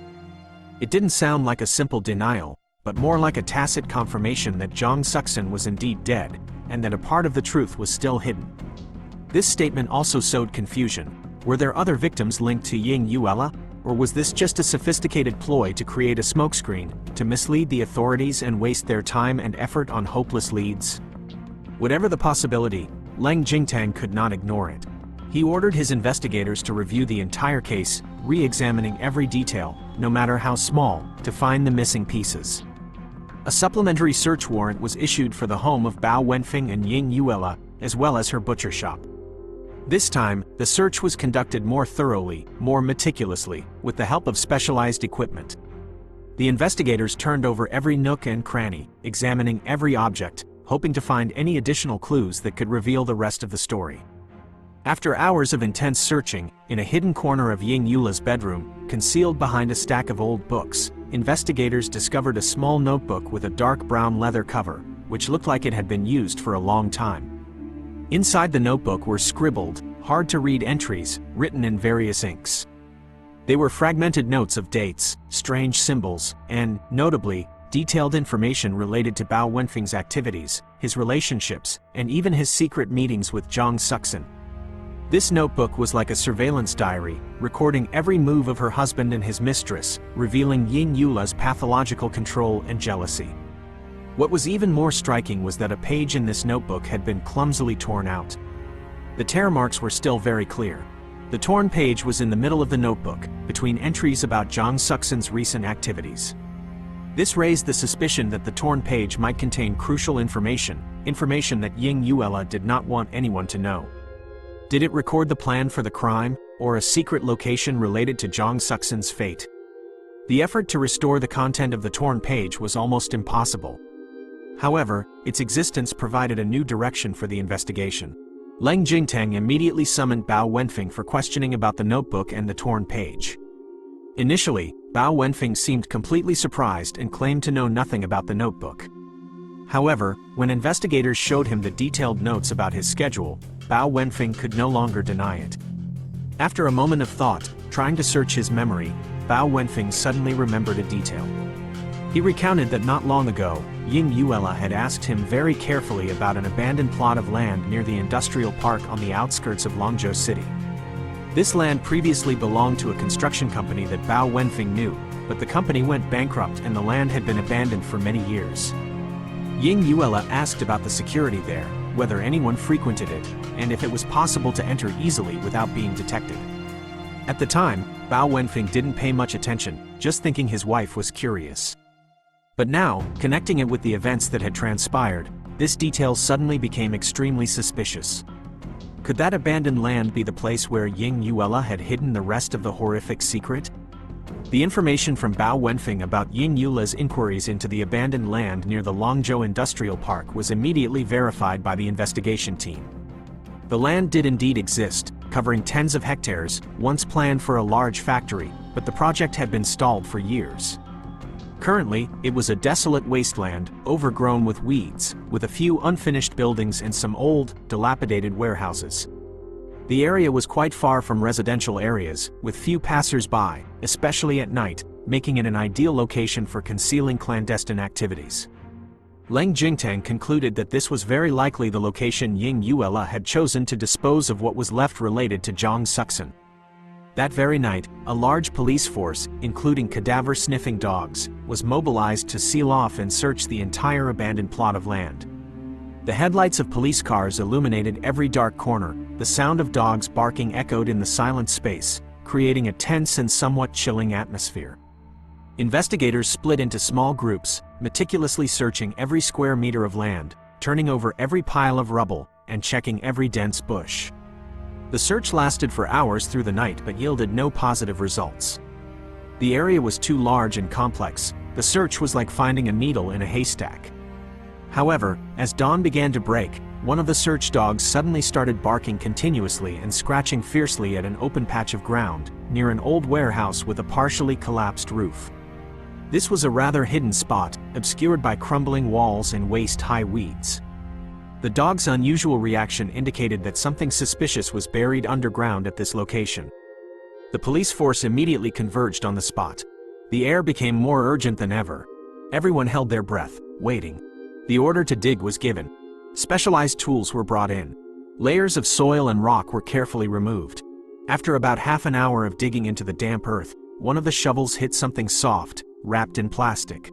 It didn't sound like a simple denial, but more like a tacit confirmation that Zhang Suxin was indeed dead, and that a part of the truth was still hidden. This statement also sowed confusion. Were there other victims linked to Ying Yuela, or was this just a sophisticated ploy to create a smokescreen, to mislead the authorities and waste their time and effort on hopeless leads? Whatever the possibility, Leng Jingtang could not ignore it. He ordered his investigators to review the entire case, re-examining every detail, no matter how small, to find the missing pieces. A supplementary search warrant was issued for the home of Bao Wenfeng and Ying Yuela, as well as her butcher shop. This time, the search was conducted more thoroughly, more meticulously, with the help of specialized equipment. The investigators turned over every nook and cranny, examining every object, hoping to find any additional clues that could reveal the rest of the story. After hours of intense searching, in a hidden corner of Ying Yula's bedroom, concealed behind a stack of old books, investigators discovered a small notebook with a dark brown leather cover, which looked like it had been used for a long time. Inside the notebook were scribbled, hard-to-read entries, written in various inks. They were fragmented notes of dates, strange symbols, and, notably, detailed information related to Bao Wenfeng's activities, his relationships, and even his secret meetings with Zhang Suxin. This notebook was like a surveillance diary, recording every move of her husband and his mistress, revealing Ying Yula's pathological control and jealousy. What was even more striking was that a page in this notebook had been clumsily torn out. The tear marks were still very clear. The torn page was in the middle of the notebook, between entries about Zhang Suxin's recent activities. This raised the suspicion that the torn page might contain crucial information that Ying Yula did not want anyone to know. Did it record the plan for the crime, or a secret location related to Zhang Suxin's fate? The effort to restore the content of the torn page was almost impossible. However, its existence provided a new direction for the investigation. Leng Jingteng immediately summoned Bao Wenfeng for questioning about the notebook and the torn page. Initially, Bao Wenfeng seemed completely surprised and claimed to know nothing about the notebook. However, when investigators showed him the detailed notes about his schedule, Bao Wenfeng could no longer deny it. After a moment of thought, trying to search his memory, Bao Wenfeng suddenly remembered a detail. He recounted that not long ago, Ying Yula had asked him very carefully about an abandoned plot of land near the industrial park on the outskirts of Longzhou City. This land previously belonged to a construction company that Bao Wenfeng knew, but the company went bankrupt and the land had been abandoned for many years. Ying Yula asked about the security there, whether anyone frequented it, and if it was possible to enter easily without being detected. At the time, Bao Wenfeng didn't pay much attention, just thinking his wife was curious. But now, connecting it with the events that had transpired, this detail suddenly became extremely suspicious. Could that abandoned land be the place where Ying Yula had hidden the rest of the horrific secret? The information from Bao Wenfeng about Ying Yula's inquiries into the abandoned land near the Longzhou Industrial Park was immediately verified by the investigation team. The land did indeed exist, covering tens of hectares, once planned for a large factory, but the project had been stalled for years. Currently, it was a desolate wasteland, overgrown with weeds, with a few unfinished buildings and some old, dilapidated warehouses. The area was quite far from residential areas, with few passers-by, especially at night, making it an ideal location for concealing clandestine activities. Leng Jingteng concluded that this was very likely the location Ying Yula had chosen to dispose of what was left related to Zhang Suxin. That very night, a large police force, including cadaver-sniffing dogs, was mobilized to seal off and search the entire abandoned plot of land. The headlights of police cars illuminated every dark corner, the sound of dogs barking echoed in the silent space, creating a tense and somewhat chilling atmosphere. Investigators split into small groups, meticulously searching every square meter of land, turning over every pile of rubble, and checking every dense bush. The search lasted for hours through the night but yielded no positive results. The area was too large and complex. The search was like finding a needle in a haystack. However, as dawn began to break, one of the search dogs suddenly started barking continuously and scratching fiercely at an open patch of ground, near an old warehouse with a partially collapsed roof. This was a rather hidden spot, obscured by crumbling walls and waist-high weeds. The dog's unusual reaction indicated that something suspicious was buried underground at this location. The police force immediately converged on the spot. The air became more urgent than ever. Everyone held their breath, waiting. The order to dig was given. Specialized tools were brought in. Layers of soil and rock were carefully removed. After about half an hour of digging into the damp earth, one of the shovels hit something soft, wrapped in plastic.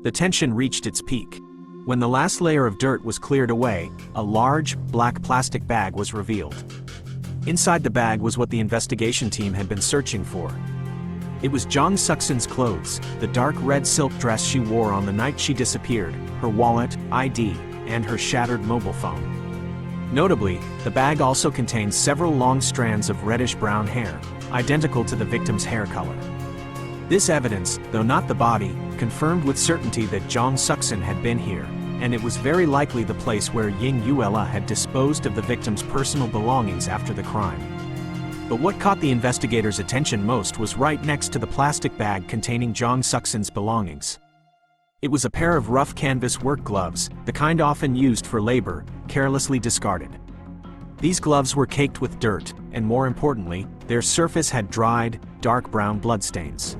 The tension reached its peak. When the last layer of dirt was cleared away, a large, black plastic bag was revealed. Inside the bag was what the investigation team had been searching for. It was Zhang Suxin's clothes, the dark red silk dress she wore on the night she disappeared, her wallet, ID, and her shattered mobile phone. Notably, the bag also contains several long strands of reddish-brown hair, identical to the victim's hair color. This evidence, though not the body, confirmed with certainty that Jong Suk-sin had been here, and it was very likely the place where Ying Yuela had disposed of the victim's personal belongings after the crime. But what caught the investigators' attention most was right next to the plastic bag containing Jong Suk-sin's belongings. It was a pair of rough canvas work gloves, the kind often used for labor, carelessly discarded. These gloves were caked with dirt, and more importantly, their surface had dried, dark brown bloodstains.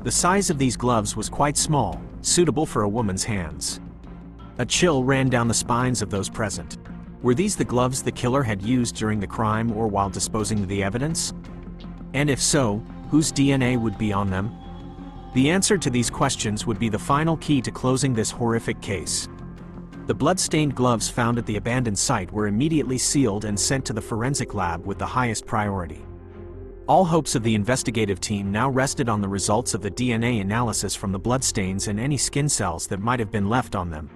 The size of these gloves was quite small, suitable for a woman's hands. A chill ran down the spines of those present. Were these the gloves the killer had used during the crime or while disposing of the evidence? And if so, whose DNA would be on them? The answer to these questions would be the final key to closing this horrific case. The blood-stained gloves found at the abandoned site were immediately sealed and sent to the forensic lab with the highest priority. All hopes of the investigative team now rested on the results of the DNA analysis from the bloodstains and any skin cells that might have been left on them.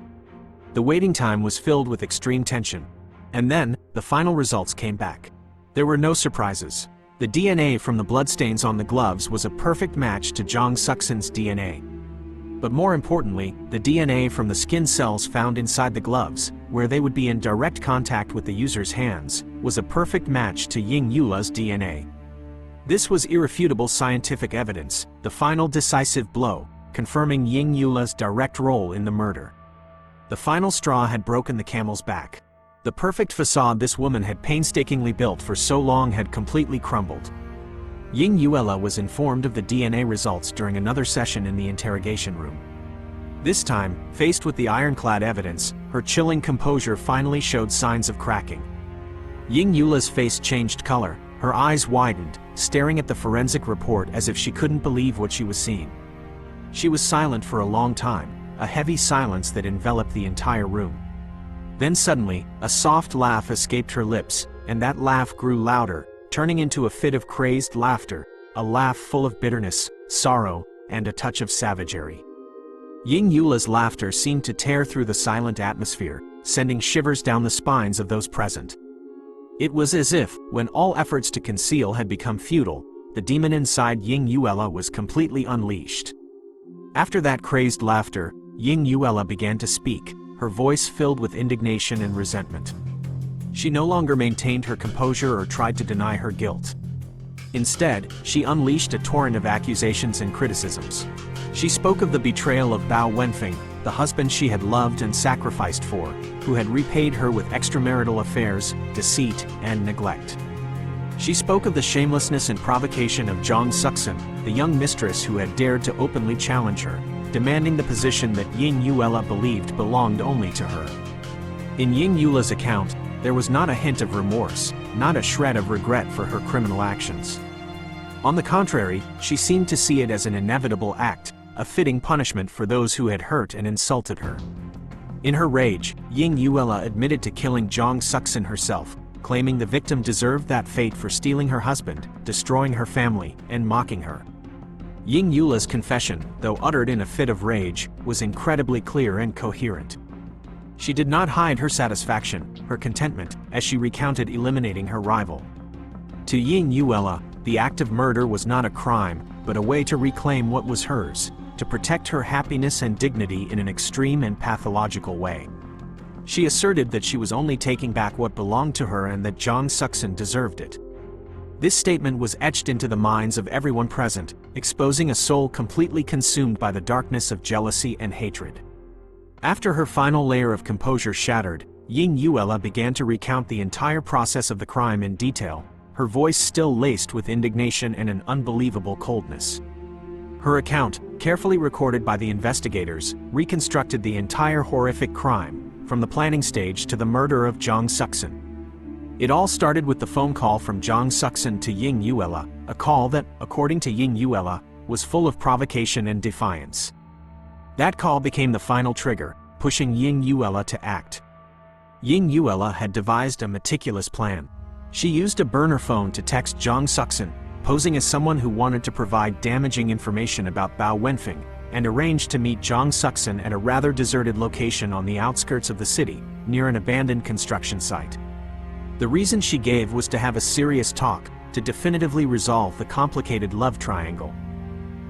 The waiting time was filled with extreme tension. And then, the final results came back. There were no surprises. The DNA from the bloodstains on the gloves was a perfect match to Jong Suk-sin's DNA. But more importantly, the DNA from the skin cells found inside the gloves, where they would be in direct contact with the user's hands, was a perfect match to Ying Yuela's DNA. This was irrefutable scientific evidence, the final decisive blow, confirming Ying Yuela's direct role in the murder. The final straw had broken the camel's back. The perfect facade this woman had painstakingly built for so long had completely crumbled. Ying Yuela was informed of the DNA results during another session in the interrogation room. This time, faced with the ironclad evidence, her chilling composure finally showed signs of cracking. Ying Yuela's face changed color, her eyes widened, staring at the forensic report as if she couldn't believe what she was seeing. She was silent for a long time, a heavy silence that enveloped the entire room. Then suddenly, a soft laugh escaped her lips, and that laugh grew louder, turning into a fit of crazed laughter, a laugh full of bitterness, sorrow, and a touch of savagery. Ying Yuela's laughter seemed to tear through the silent atmosphere, sending shivers down the spines of those present. It was as if, when all efforts to conceal had become futile, the demon inside Ying Yuela was completely unleashed. After that crazed laughter, Ying Yuela began to speak, her voice filled with indignation and resentment. She no longer maintained her composure or tried to deny her guilt. Instead, she unleashed a torrent of accusations and criticisms. She spoke of the betrayal of Bao Wenfeng, the husband she had loved and sacrificed for, who had repaid her with extramarital affairs, deceit, and neglect. She spoke of the shamelessness and provocation of Jong Suk-sin, the young mistress who had dared to openly challenge her, demanding the position that Ying Yuela believed belonged only to her. In Ying Yuela's account, there was not a hint of remorse, not a shred of regret for her criminal actions. On the contrary, she seemed to see it as an inevitable act, a fitting punishment for those who had hurt and insulted her. In her rage, Ying Yuela admitted to killing Jong Suk-sin herself, claiming the victim deserved that fate for stealing her husband, destroying her family, and mocking her. Ying Yuela's confession, though uttered in a fit of rage, was incredibly clear and coherent. She did not hide her satisfaction, her contentment, as she recounted eliminating her rival. To Ying Yuela, the act of murder was not a crime, but a way to reclaim what was hers, to protect her happiness and dignity in an extreme and pathological way. She asserted that she was only taking back what belonged to her and that Jong Suk-sin deserved it. This statement was etched into the minds of everyone present, exposing a soul completely consumed by the darkness of jealousy and hatred. After her final layer of composure shattered, Ying Yuela began to recount the entire process of the crime in detail, her voice still laced with indignation and an unbelievable coldness. Her account, carefully recorded by the investigators, reconstructed the entire horrific crime, from the planning stage to the murder of Jong Suk-sin. It all started with the phone call from Jong Suk-sin to Ying Yuela, a call that, according to Ying Yuela, was full of provocation and defiance. That call became the final trigger, pushing Ying Yuela to act. Ying Yuela had devised a meticulous plan. She used a burner phone to text Jong Suk-sin, posing as someone who wanted to provide damaging information about Bao Wenfeng, and arranged to meet Jong Suk-sin at a rather deserted location on the outskirts of the city, near an abandoned construction site. The reason she gave was to have a serious talk, to definitively resolve the complicated love triangle.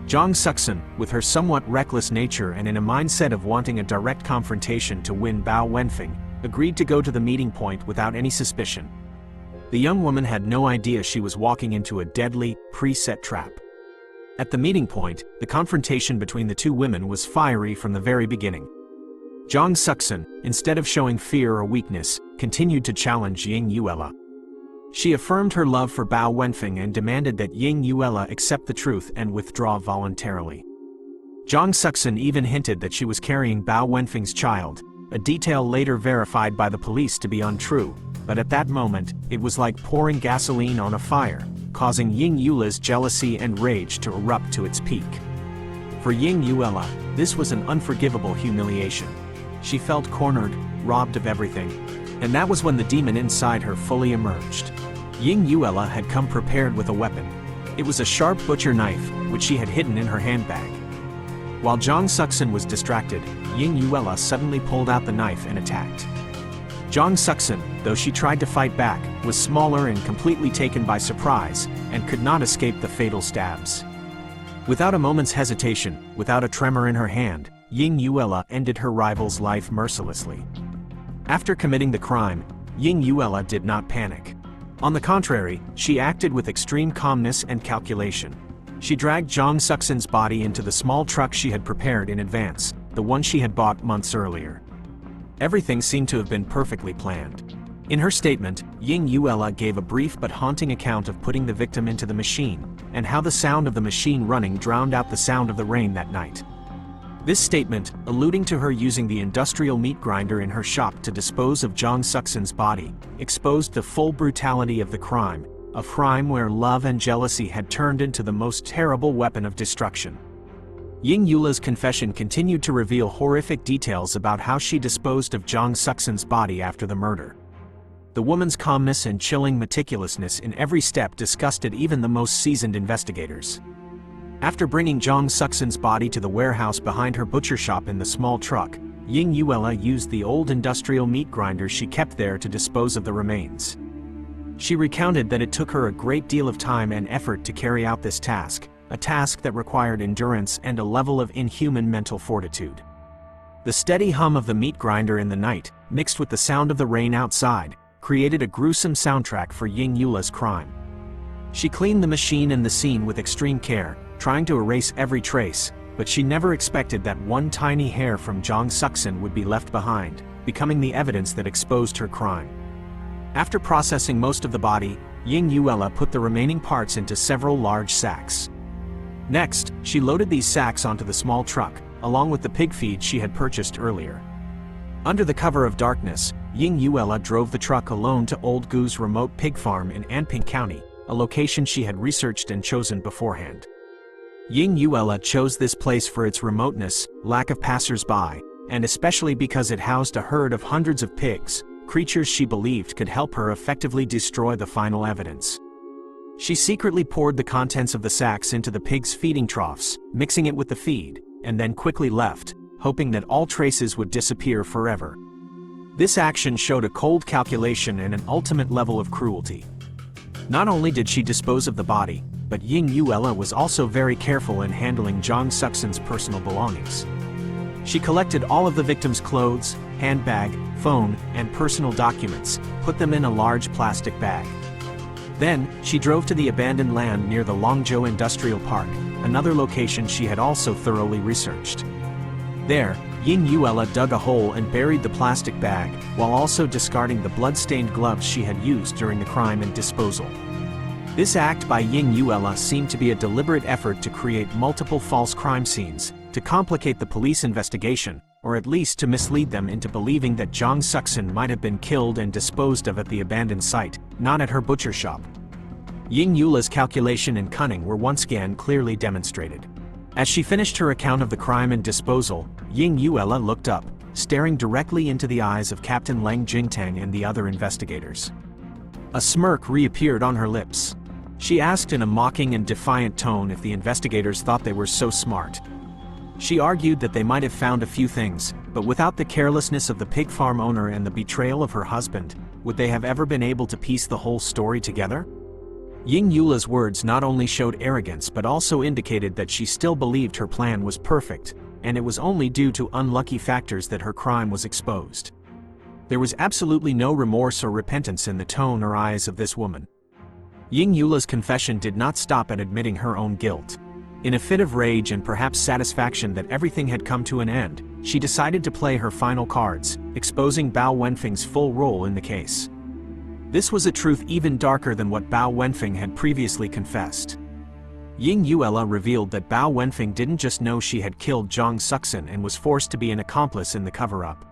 Jong Suk-sun, with her somewhat reckless nature and in a mindset of wanting a direct confrontation to win Bao Wenfeng, agreed to go to the meeting point without any suspicion. The young woman had no idea she was walking into a deadly, preset trap. At the meeting point, the confrontation between the two women was fiery from the very beginning. Jong Suk-sun, instead of showing fear or weakness, continued to challenge Ying Yuela. She affirmed her love for Bao Wenfeng and demanded that Ying Yuela accept the truth and withdraw voluntarily. Jong Suk-sun even hinted that she was carrying Bao Wenfeng's child, a detail later verified by the police to be untrue, but at that moment, it was like pouring gasoline on a fire, causing Ying Yuela's jealousy and rage to erupt to its peak. For Ying Yuela, this was an unforgivable humiliation. She felt cornered, robbed of everything, and that was when the demon inside her fully emerged. Ying Yuela had come prepared with a weapon. It was a sharp butcher knife, which she had hidden in her handbag. While Jong Suk-sun was distracted, Ying Yuela suddenly pulled out the knife and attacked. Jong Suk-sun, though she tried to fight back, was smaller and completely taken by surprise, and could not escape the fatal stabs. Without a moment's hesitation, without a tremor in her hand, Ying Yuela ended her rival's life mercilessly. After committing the crime, Ying Yuela did not panic. On the contrary, she acted with extreme calmness and calculation. She dragged Jong Suk-sun's body into the small truck she had prepared in advance, the one she had bought months earlier. Everything seemed to have been perfectly planned. In her statement, Ying Yuela gave a brief but haunting account of putting the victim into the machine, and how the sound of the machine running drowned out the sound of the rain that night. This statement, alluding to her using the industrial meat grinder in her shop to dispose of Jong Suk-sun's body, exposed the full brutality of the crime, a crime where love and jealousy had turned into the most terrible weapon of destruction. Ying Yuela's confession continued to reveal horrific details about how she disposed of Jong Suk-sun's body after the murder. The woman's calmness and chilling meticulousness in every step disgusted even the most seasoned investigators. After bringing Jong Suk-sun's body to the warehouse behind her butcher shop in the small truck, Ying Yuela used the old industrial meat grinder she kept there to dispose of the remains. She recounted that it took her a great deal of time and effort to carry out this task, a task that required endurance and a level of inhuman mental fortitude. The steady hum of the meat grinder in the night, mixed with the sound of the rain outside, created a gruesome soundtrack for Ying Yuela's crime. She cleaned the machine and the scene with extreme care, trying to erase every trace, but she never expected that one tiny hair from Jong Suk-sun would be left behind, becoming the evidence that exposed her crime. After processing most of the body, Ying Yuela put the remaining parts into several large sacks. Next, she loaded these sacks onto the small truck, along with the pig feed she had purchased earlier. Under the cover of darkness, Ying Yuela drove the truck alone to Old Gu's remote pig farm in Anping County, a location she had researched and chosen beforehand. Ying Yuela chose this place for its remoteness, lack of passers-by, and especially because it housed a herd of hundreds of pigs, creatures she believed could help her effectively destroy the final evidence. She secretly poured the contents of the sacks into the pigs' feeding troughs, mixing it with the feed, and then quickly left, hoping that all traces would disappear forever. This action showed a cold calculation and an ultimate level of cruelty. Not only did she dispose of the body, but Ying Yuela was also very careful in handling Jong Suk-sun's personal belongings. She collected all of the victim's clothes, handbag, phone, and personal documents, put them in a large plastic bag. Then, she drove to the abandoned land near the Longzhou Industrial Park, another location she had also thoroughly researched. There, Ying Yuela dug a hole and buried the plastic bag, while also discarding the blood-stained gloves she had used during the crime and disposal. This act by Ying Yuela seemed to be a deliberate effort to create multiple false crime scenes, to complicate the police investigation, or at least to mislead them into believing that Jong Suk-sun might have been killed and disposed of at the abandoned site, not at her butcher shop. Ying Yuela's calculation and cunning were once again clearly demonstrated. As she finished her account of the crime and disposal, Ying Yuela looked up, staring directly into the eyes of Captain Leng Jingtang and the other investigators. A smirk reappeared on her lips. She asked in a mocking and defiant tone if the investigators thought they were so smart. She argued that they might have found a few things, but without the carelessness of the pig farm owner and the betrayal of her husband, would they have ever been able to piece the whole story together? Ying Yula's words not only showed arrogance but also indicated that she still believed her plan was perfect, and it was only due to unlucky factors that her crime was exposed. There was absolutely no remorse or repentance in the tone or eyes of this woman. Ying Yula's confession did not stop at admitting her own guilt. In a fit of rage and perhaps satisfaction that everything had come to an end, she decided to play her final cards, exposing Bao Wenfeng's full role in the case. This was a truth even darker than what Bao Wenfeng had previously confessed. Ying Yula revealed that Bao Wenfeng didn't just know she had killed Zhang Suxin and was forced to be an accomplice in the cover-up.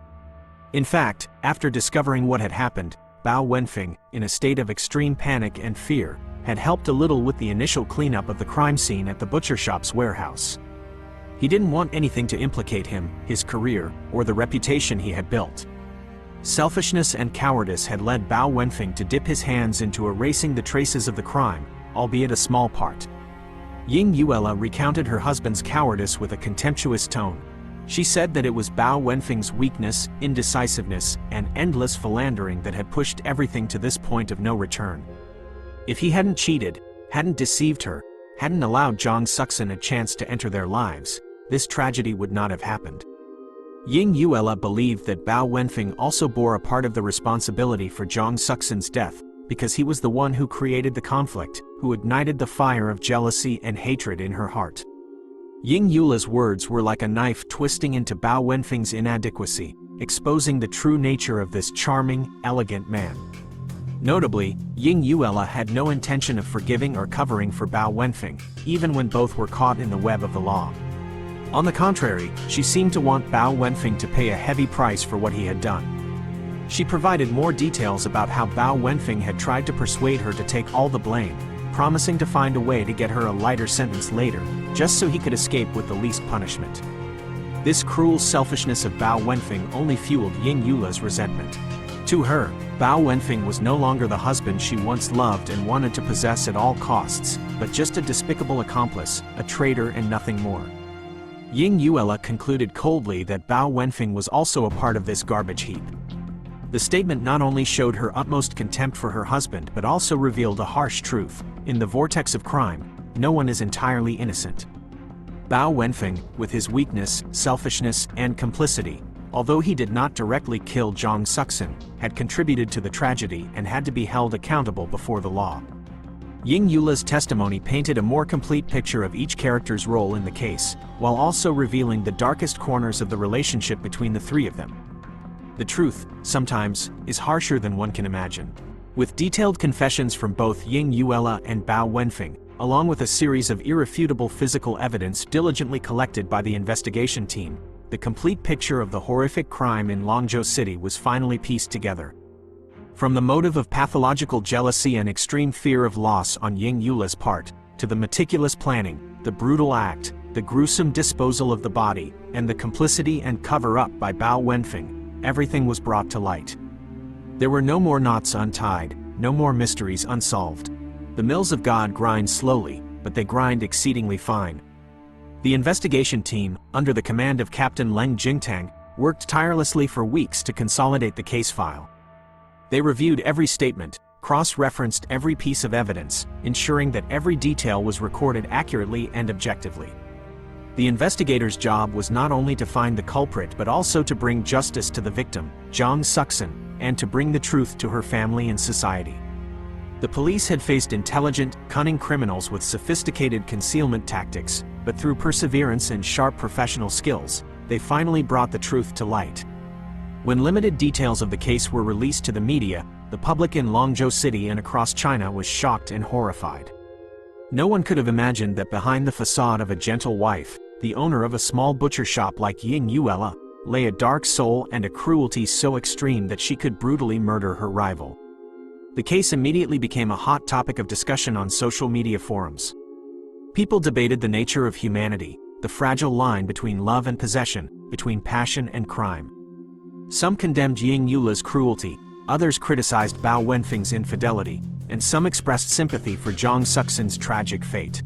In fact, after discovering what had happened, Bao Wenfeng, in a state of extreme panic and fear, had helped a little with the initial cleanup of the crime scene at the butcher shop's warehouse. He didn't want anything to implicate him, his career, or the reputation he had built. Selfishness and cowardice had led Bao Wenfeng to dip his hands into erasing the traces of the crime, albeit a small part. Ying Yula recounted her husband's cowardice with a contemptuous tone. She said that it was Bao Wenfeng's weakness, indecisiveness, and endless philandering that had pushed everything to this point of no return. If he hadn't cheated, hadn't deceived her, hadn't allowed Zhang Suxin a chance to enter their lives, this tragedy would not have happened. Ying Yula believed that Bao Wenfeng also bore a part of the responsibility for Zhang Suxin's death, because he was the one who created the conflict, who ignited the fire of jealousy and hatred in her heart. Ying Yula's words were like a knife twisting into Bao Wenfeng's inadequacy, exposing the true nature of this charming, elegant man. Notably, Ying Yula had no intention of forgiving or covering for Bao Wenfeng, even when both were caught in the web of the law. On the contrary, she seemed to want Bao Wenfeng to pay a heavy price for what he had done. She provided more details about how Bao Wenfeng had tried to persuade her to take all the blame, promising to find a way to get her a lighter sentence later, just so he could escape with the least punishment. This cruel selfishness of Bao Wenfeng only fueled Ying Yula's resentment. To her, Bao Wenfeng was no longer the husband she once loved and wanted to possess at all costs, but just a despicable accomplice, a traitor and nothing more. Ying Yula concluded coldly that Bao Wenfeng was also a part of this garbage heap. The statement not only showed her utmost contempt for her husband but also revealed a harsh truth: in the vortex of crime, no one is entirely innocent. Bao Wenfeng, with his weakness, selfishness, and complicity, although he did not directly kill Zhang Suxin, had contributed to the tragedy and had to be held accountable before the law. Ying Yula's testimony painted a more complete picture of each character's role in the case, while also revealing the darkest corners of the relationship between the three of them. The truth, sometimes, is harsher than one can imagine. With detailed confessions from both Ying Yula and Bao Wenfeng, along with a series of irrefutable physical evidence diligently collected by the investigation team, the complete picture of the horrific crime in Longzhou City was finally pieced together. From the motive of pathological jealousy and extreme fear of loss on Ying Yula's part, to the meticulous planning, the brutal act, the gruesome disposal of the body, and the complicity and cover-up by Bao Wenfeng, everything was brought to light. There were no more knots untied, no more mysteries unsolved. The mills of God grind slowly, but they grind exceedingly fine. The investigation team, under the command of Captain Leng Jingtang, worked tirelessly for weeks to consolidate the case file. They reviewed every statement, cross-referenced every piece of evidence, ensuring that every detail was recorded accurately and objectively. The investigators' job was not only to find the culprit but also to bring justice to the victim, Zhang Suxin, and to bring the truth to her family and society. The police had faced intelligent, cunning criminals with sophisticated concealment tactics, but through perseverance and sharp professional skills, they finally brought the truth to light. When limited details of the case were released to the media, the public in Longzhou City and across China was shocked and horrified. No one could have imagined that behind the facade of a gentle wife, the owner of a small butcher shop like Ying Yula, lay a dark soul and a cruelty so extreme that she could brutally murder her rival. The case immediately became a hot topic of discussion on social media forums. People debated the nature of humanity, the fragile line between love and possession, between passion and crime. Some condemned Ying Yula's cruelty, others criticized Bao Wenfeng's infidelity, and some expressed sympathy for Zhang Suxin's tragic fate.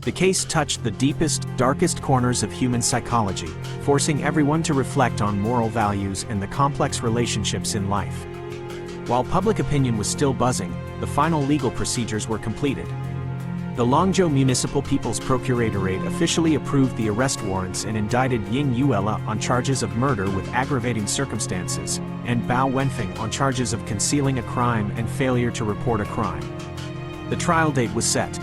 The case touched the deepest, darkest corners of human psychology, forcing everyone to reflect on moral values and the complex relationships in life. While public opinion was still buzzing, the final legal procedures were completed. The Longzhou Municipal People's Procuratorate officially approved the arrest warrants and indicted Ying Yuela on charges of murder with aggravating circumstances, and Bao Wenfeng on charges of concealing a crime and failure to report a crime. The trial date was set.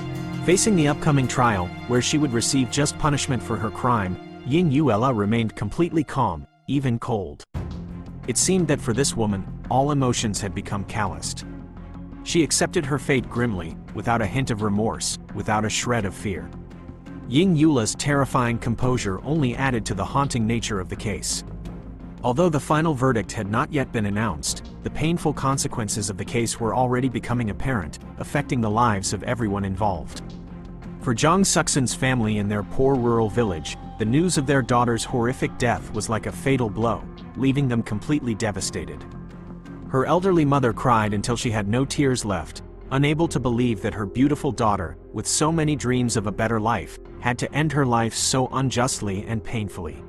Facing the upcoming trial, where she would receive just punishment for her crime, Ying Yuela remained completely calm, even cold. It seemed that for this woman, all emotions had become calloused. She accepted her fate grimly, without a hint of remorse, without a shred of fear. Ying Yuela's terrifying composure only added to the haunting nature of the case. Although the final verdict had not yet been announced, the painful consequences of the case were already becoming apparent, affecting the lives of everyone involved. For Zhang Suxin's family in their poor rural village, the news of their daughter's horrific death was like a fatal blow, leaving them completely devastated. Her elderly mother cried until she had no tears left, unable to believe that her beautiful daughter, with so many dreams of a better life, had to end her life so unjustly and painfully.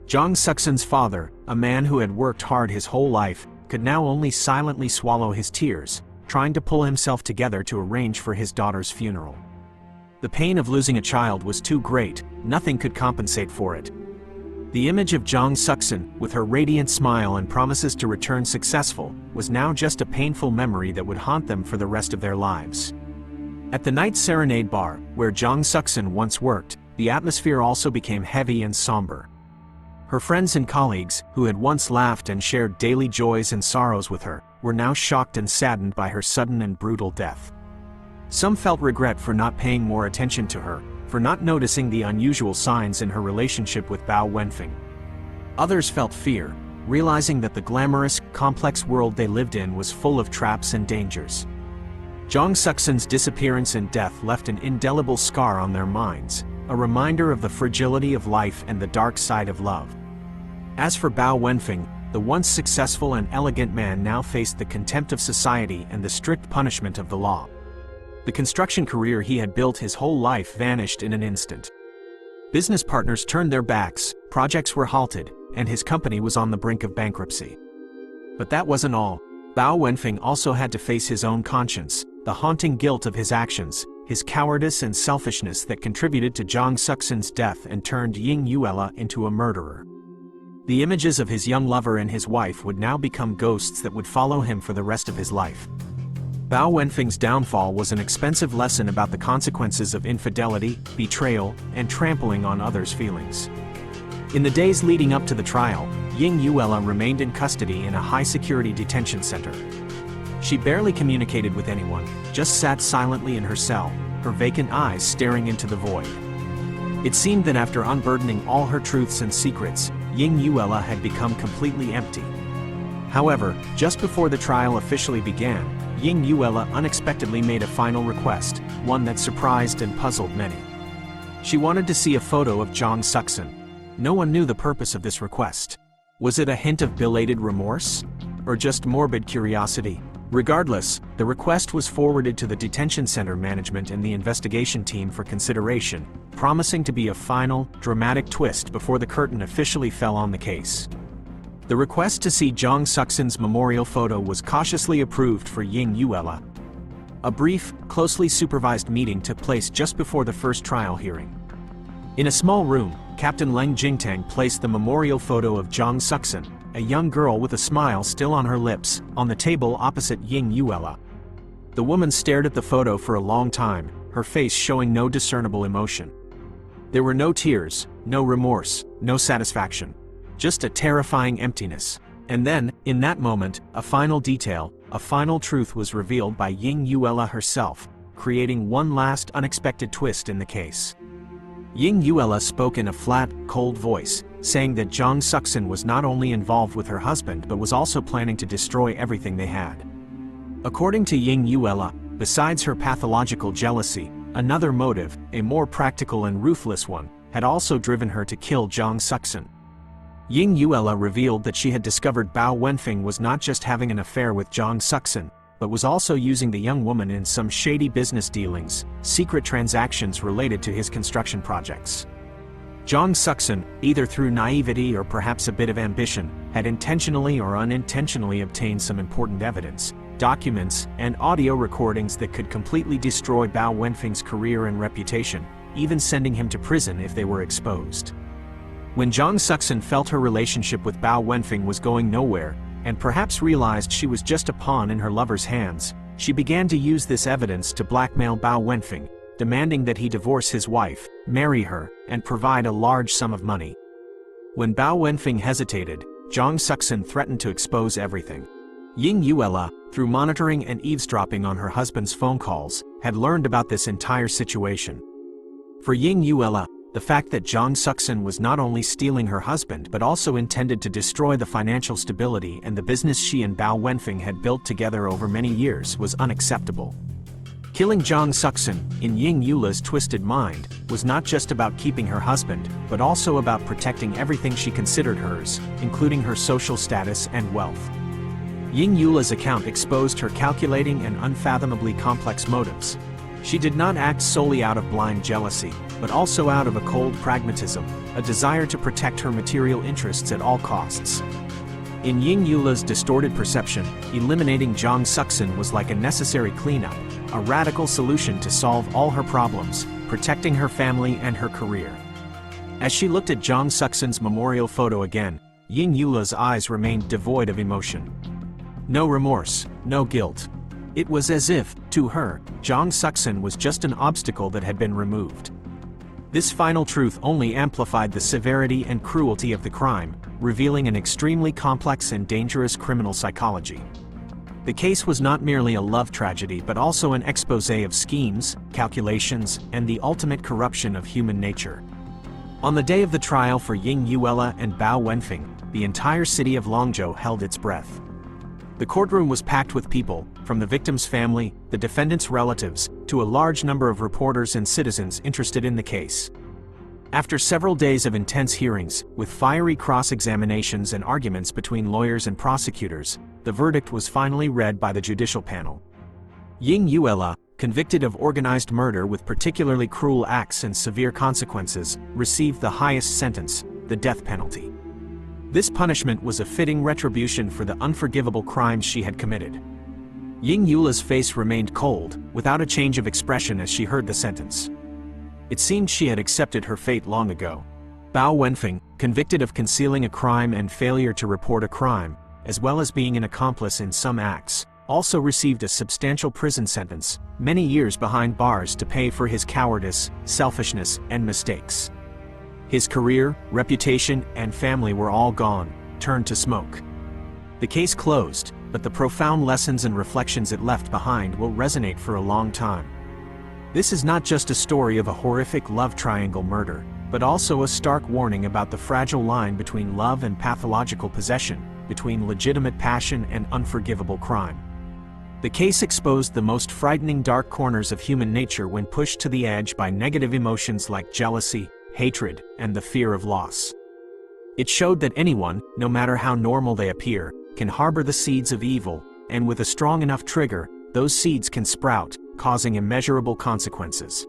Zhang Suxin's father, a man who had worked hard his whole life, could now only silently swallow his tears, trying to pull himself together to arrange for his daughter's funeral. The pain of losing a child was too great, nothing could compensate for it. The image of Zhang Suxin, with her radiant smile and promises to return successful, was now just a painful memory that would haunt them for the rest of their lives. At the night serenade bar, where Zhang Suxin once worked, the atmosphere also became heavy and somber. Her friends and colleagues, who had once laughed and shared daily joys and sorrows with her, were now shocked and saddened by her sudden and brutal death. Some felt regret for not paying more attention to her, for not noticing the unusual signs in her relationship with Bao Wenfeng. Others felt fear, realizing that the glamorous, complex world they lived in was full of traps and dangers. Zhang Suxin's disappearance and death left an indelible scar on their minds, a reminder of the fragility of life and the dark side of love. As for Bao Wenfeng, the once successful and elegant man now faced the contempt of society and the strict punishment of the law. The construction career he had built his whole life vanished in an instant. Business partners turned their backs, projects were halted, and his company was on the brink of bankruptcy. But that wasn't all. Bao Wenfeng also had to face his own conscience, the haunting guilt of his actions, his cowardice and selfishness that contributed to Zhang Suxin's death and turned Ying Yuela into a murderer. The images of his young lover and his wife would now become ghosts that would follow him for the rest of his life. Bao Wenfeng's downfall was an expensive lesson about the consequences of infidelity, betrayal, and trampling on others' feelings. In the days leading up to the trial, Ying Yuela remained in custody in a high-security detention center. She barely communicated with anyone, just sat silently in her cell, her vacant eyes staring into the void. It seemed that after unburdening all her truths and secrets, Ying Yuela had become completely empty. However, just before the trial officially began, Ying Yuela unexpectedly made a final request, one that surprised and puzzled many. She wanted to see a photo of Zhang Suxin. No one knew the purpose of this request. Was it a hint of belated remorse? Or just morbid curiosity? Regardless, the request was forwarded to the detention center management and the investigation team for consideration, promising to be a final, dramatic twist before the curtain officially fell on the case. The request to see Zhang Suxin's memorial photo was cautiously approved for Ying Yuela. A brief, closely supervised meeting took place just before the first trial hearing. In a small room, Captain Leng Jingtang placed the memorial photo of Zhang Suxin, a young girl with a smile still on her lips, on the table opposite Ying Yuela. The woman stared at the photo for a long time, her face showing no discernible emotion. There were no tears, no remorse, no satisfaction. Just a terrifying emptiness. And then, in that moment, a final detail, a final truth was revealed by Ying Yuela herself, creating one last unexpected twist in the case. Ying Yuela spoke in a flat, cold voice, saying that Zhang Suxin was not only involved with her husband but was also planning to destroy everything they had. According to Ying Yuela, besides her pathological jealousy, another motive, a more practical and ruthless one, had also driven her to kill Zhang Suxin. Ying Yuela revealed that she had discovered Bao Wenfeng was not just having an affair with Zhang Suxin, but was also using the young woman in some shady business dealings, secret transactions related to his construction projects. Jang Suk-sun, either through naivety or perhaps a bit of ambition, had intentionally or unintentionally obtained some important evidence, documents, and audio recordings that could completely destroy Bao Wenfeng's career and reputation, even sending him to prison if they were exposed. When Jang Suk-sun felt her relationship with Bao Wenfeng was going nowhere, and perhaps realized she was just a pawn in her lover's hands, she began to use this evidence to blackmail Bao Wenfeng, demanding that he divorce his wife, marry her, and provide a large sum of money. When Bao Wenfeng hesitated, Jang Suk-sun threatened to expose everything. Ying Yuela, through monitoring and eavesdropping on her husband's phone calls, had learned about this entire situation. For Ying Yuela, the fact that Jang Suk-sun was not only stealing her husband but also intended to destroy the financial stability and the business she and Bao Wenfeng had built together over many years was unacceptable. Killing Jang Suk-sun, in Ying Yuela's twisted mind, was not just about keeping her husband, but also about protecting everything she considered hers, including her social status and wealth. Ying Yuela's account exposed her calculating and unfathomably complex motives. She did not act solely out of blind jealousy, but also out of a cold pragmatism, a desire to protect her material interests at all costs. In Ying Yuela's distorted perception, eliminating Jang Suk-sun was like a necessary cleanup, a radical solution to solve all her problems, protecting her family and her career. As she looked at Jang Suk-sun's memorial photo again, Ying Yuela's eyes remained devoid of emotion. No remorse, no guilt. It was as if, to her, Jang Suk-sun was just an obstacle that had been removed. This final truth only amplified the severity and cruelty of the crime, revealing an extremely complex and dangerous criminal psychology. The case was not merely a love tragedy but also an exposé of schemes, calculations, and the ultimate corruption of human nature. On the day of the trial for Ying Yuela and Bao Wenfeng, the entire city of Longzhou held its breath. The courtroom was packed with people, from the victim's family, the defendant's relatives, to a large number of reporters and citizens interested in the case. After several days of intense hearings, with fiery cross-examinations and arguments between lawyers and prosecutors, the verdict was finally read by the judicial panel. Ying Yuela, convicted of organized murder with particularly cruel acts and severe consequences, received the highest sentence, the death penalty. This punishment was a fitting retribution for the unforgivable crimes she had committed. Ying Yuela's face remained cold, without a change of expression as she heard the sentence. It seemed she had accepted her fate long ago. Bao Wenfeng, convicted of concealing a crime and failure to report a crime, as well as being an accomplice in some acts, also received a substantial prison sentence, many years behind bars to pay for his cowardice, selfishness, and mistakes. His career, reputation, and family were all gone, turned to smoke. The case closed, but the profound lessons and reflections it left behind will resonate for a long time. This is not just a story of a horrific love triangle murder, but also a stark warning about the fragile line between love and pathological possession, between legitimate passion and unforgivable crime. The case exposed the most frightening dark corners of human nature when pushed to the edge by negative emotions like jealousy, hatred, and the fear of loss. It showed that anyone, no matter how normal they appear, can harbor the seeds of evil, and with a strong enough trigger, those seeds can sprout, causing immeasurable consequences.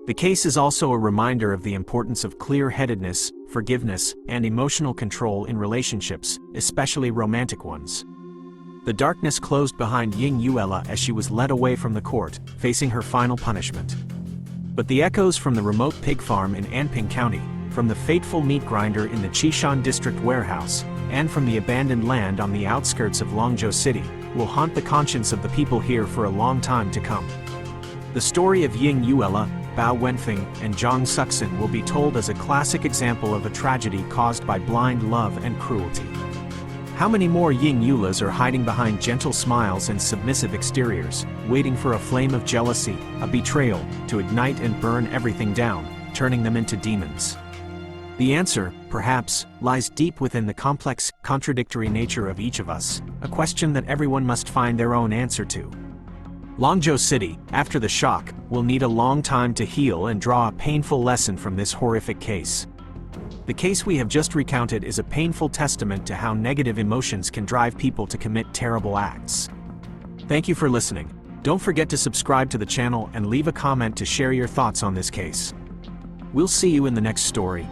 The case is also a reminder of the importance of clear-headedness, forgiveness, and emotional control in relationships, especially romantic ones. The darkness closed behind Ying Yuela as she was led away from the court, facing her final punishment. But the echoes from the remote pig farm in Anping County, from the fateful meat grinder in the Qishan District warehouse, and from the abandoned land on the outskirts of Longzhou City, will haunt the conscience of the people here for a long time to come. The story of Ying Yuela, Bao Wenfeng, and Jang Suk-sun will be told as a classic example of a tragedy caused by blind love and cruelty. How many more Ying Yuelas are hiding behind gentle smiles and submissive exteriors, waiting for a flame of jealousy, a betrayal, to ignite and burn everything down, turning them into demons? The answer, perhaps, lies deep within the complex, contradictory nature of each of us, a question that everyone must find their own answer to. Longzhou City, after the shock, will need a long time to heal and draw a painful lesson from this horrific case. The case we have just recounted is a painful testament to how negative emotions can drive people to commit terrible acts. Thank you for listening. Don't forget to subscribe to the channel and leave a comment to share your thoughts on this case. We'll see you in the next story.